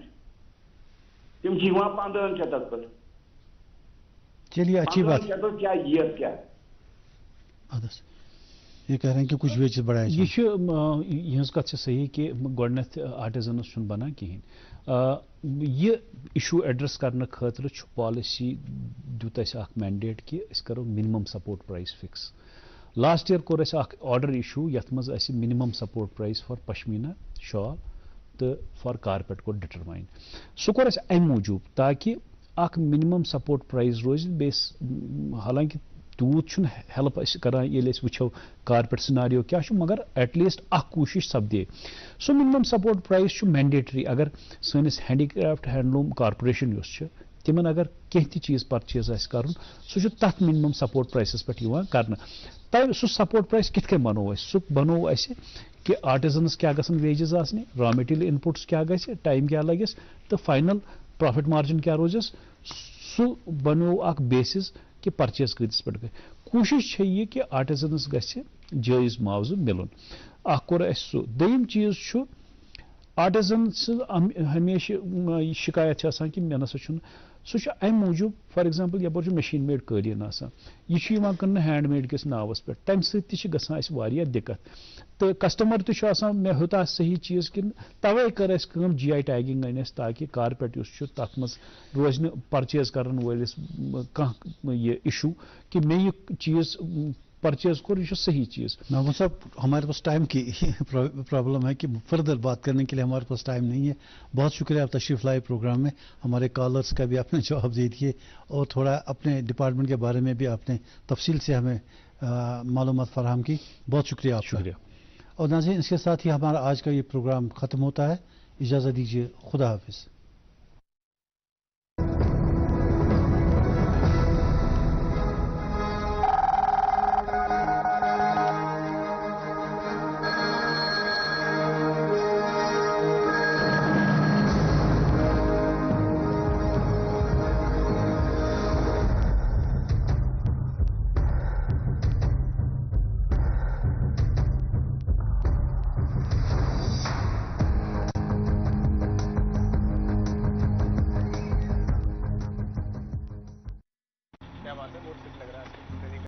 تِم چھِ یِوان 1500 پٮ۪ٹھ چلیے اچھی بات کیا یہ کیا یہ کہہ رہے ہیں کہ کچھ ویجز بڑھائے یہ کت صحیح کہ گۄڈنیتھ آرٹِزنس چھُنہٕ بنان کِہیٖنۍ یہ ایشو ایڈریس کرنے خاطر پالسی دیُت اَسہِ اکھ مینڈیٹ کہ أسۍ کرو minimum support price fix last year کوٚر اَسہِ اکھ آرڈر ایشو یتھ منٛز اَسہِ minimum support price for pashmina shawl تہٕ فار کارپیٹ کوٚر ڈِٹرماین سُہ کوٚر اَسہِ امہِ موٗجوٗب تاکہِ اکھ منیمم سپورٹ پرائس روزِ بیٚیہِ حالانکہِ تیوٗت چھُنہٕ ہیلپ أسۍ کران ییٚلہِ أسۍ وٕچھو کارپیٹ سِناریو کیٛاہ چھُ مگر ایٹ لیٖسٹ اکھ کوٗشش سپدے سُہ منیمم سپورٹ پرائس چھُ مینڈیٹری اگر سٲنِس ہینڈی کرافٹ ہینڈلوٗم کارپوریشن یۄس چھِ تِمن اگر کینٛہہ تہِ چیٖز پرچیز آسہِ کرُن سُہ چھُ تتھ منیمم سپورٹ پرائسس پٮ۪ٹھ یِوان کرنہٕ تۄہہِ سُہ سپورٹ پرائس کِتھ کٔنۍ بنوو اَسہِ سُہ بنوو اَسہِ کہ آرٹِزنس کیٛاہ گژھن ویجز آسنہِ را میٹیریل انپُٹس کیٛاہ گژھِ ٹایم کیٛاہ لگٮ۪س تہٕ فاینل پرافٹ مارجن کیٛاہ روزٮ۪س سُہ بنوو اکھ بیسِس کہ پرچیز کۭتِس پٮ۪ٹھ گژھِ کوٗشش چھےٚ یہِ کہ آرٹِزنس گژھِ جٲیز معاوضہٕ مِلُن اکھ کوٚر اَسہِ سُہ دوٚیِم چیٖز چھُ آرٹِزن سٕنٛز ہمیشہِ یہِ شِکایت چھِ آسان کہ مےٚ نسا چھُنہٕ سُہ چھُ امہِ موٗجوٗب فار ایگزامپل یپٲرۍ چھُ مشیٖن میڈ قٲلیٖن آسان یہِ چھُ یِوان کٕننہٕ ہینڈ میڈ کِس ناوس پٮ۪ٹھ تمہِ سۭتۍ تہِ چھِ گژھان اَسہِ واریاہ دِقت تہٕ کسٹمر تہِ چھُ آسان مےٚ ہیوٚتاہ صحیح چیٖز کِنہٕ توے کٔر اَسہِ کٲم جی آی ٹیگِنگ أنۍ اَسہِ تاکہِ کارپیٹ یُس چھُ تتھ منٛز روزِ نہٕ پرچیز کرن وٲلِس کانٛہہ یہِ اِشوٗ کہ مےٚ یہِ چیٖز پرچیز کور یہ صحیح چیز محمود صاحب ہمارے پاس ٹائم کی پرابلم ہے کہ فردر بات کرنے کے لیے ہمارے پاس ٹائم نہیں ہے بہت شکریہ آپ تشریف لائے پروگرام میں ہمارے کالرز کا بھی آپ نے جواب دے دیے اور تھوڑا اپنے ڈپارٹمنٹ کے بارے میں بھی آپ نے تفصیل سے ہمیں معلومات فراہم کی بہت شکریہ آپ شکریہ اور ناظرین اس کے ساتھ ہی ہمارا آج کا یہ پروگرام ختم ہوتا ہے اجازت دیجیے خدا حافظ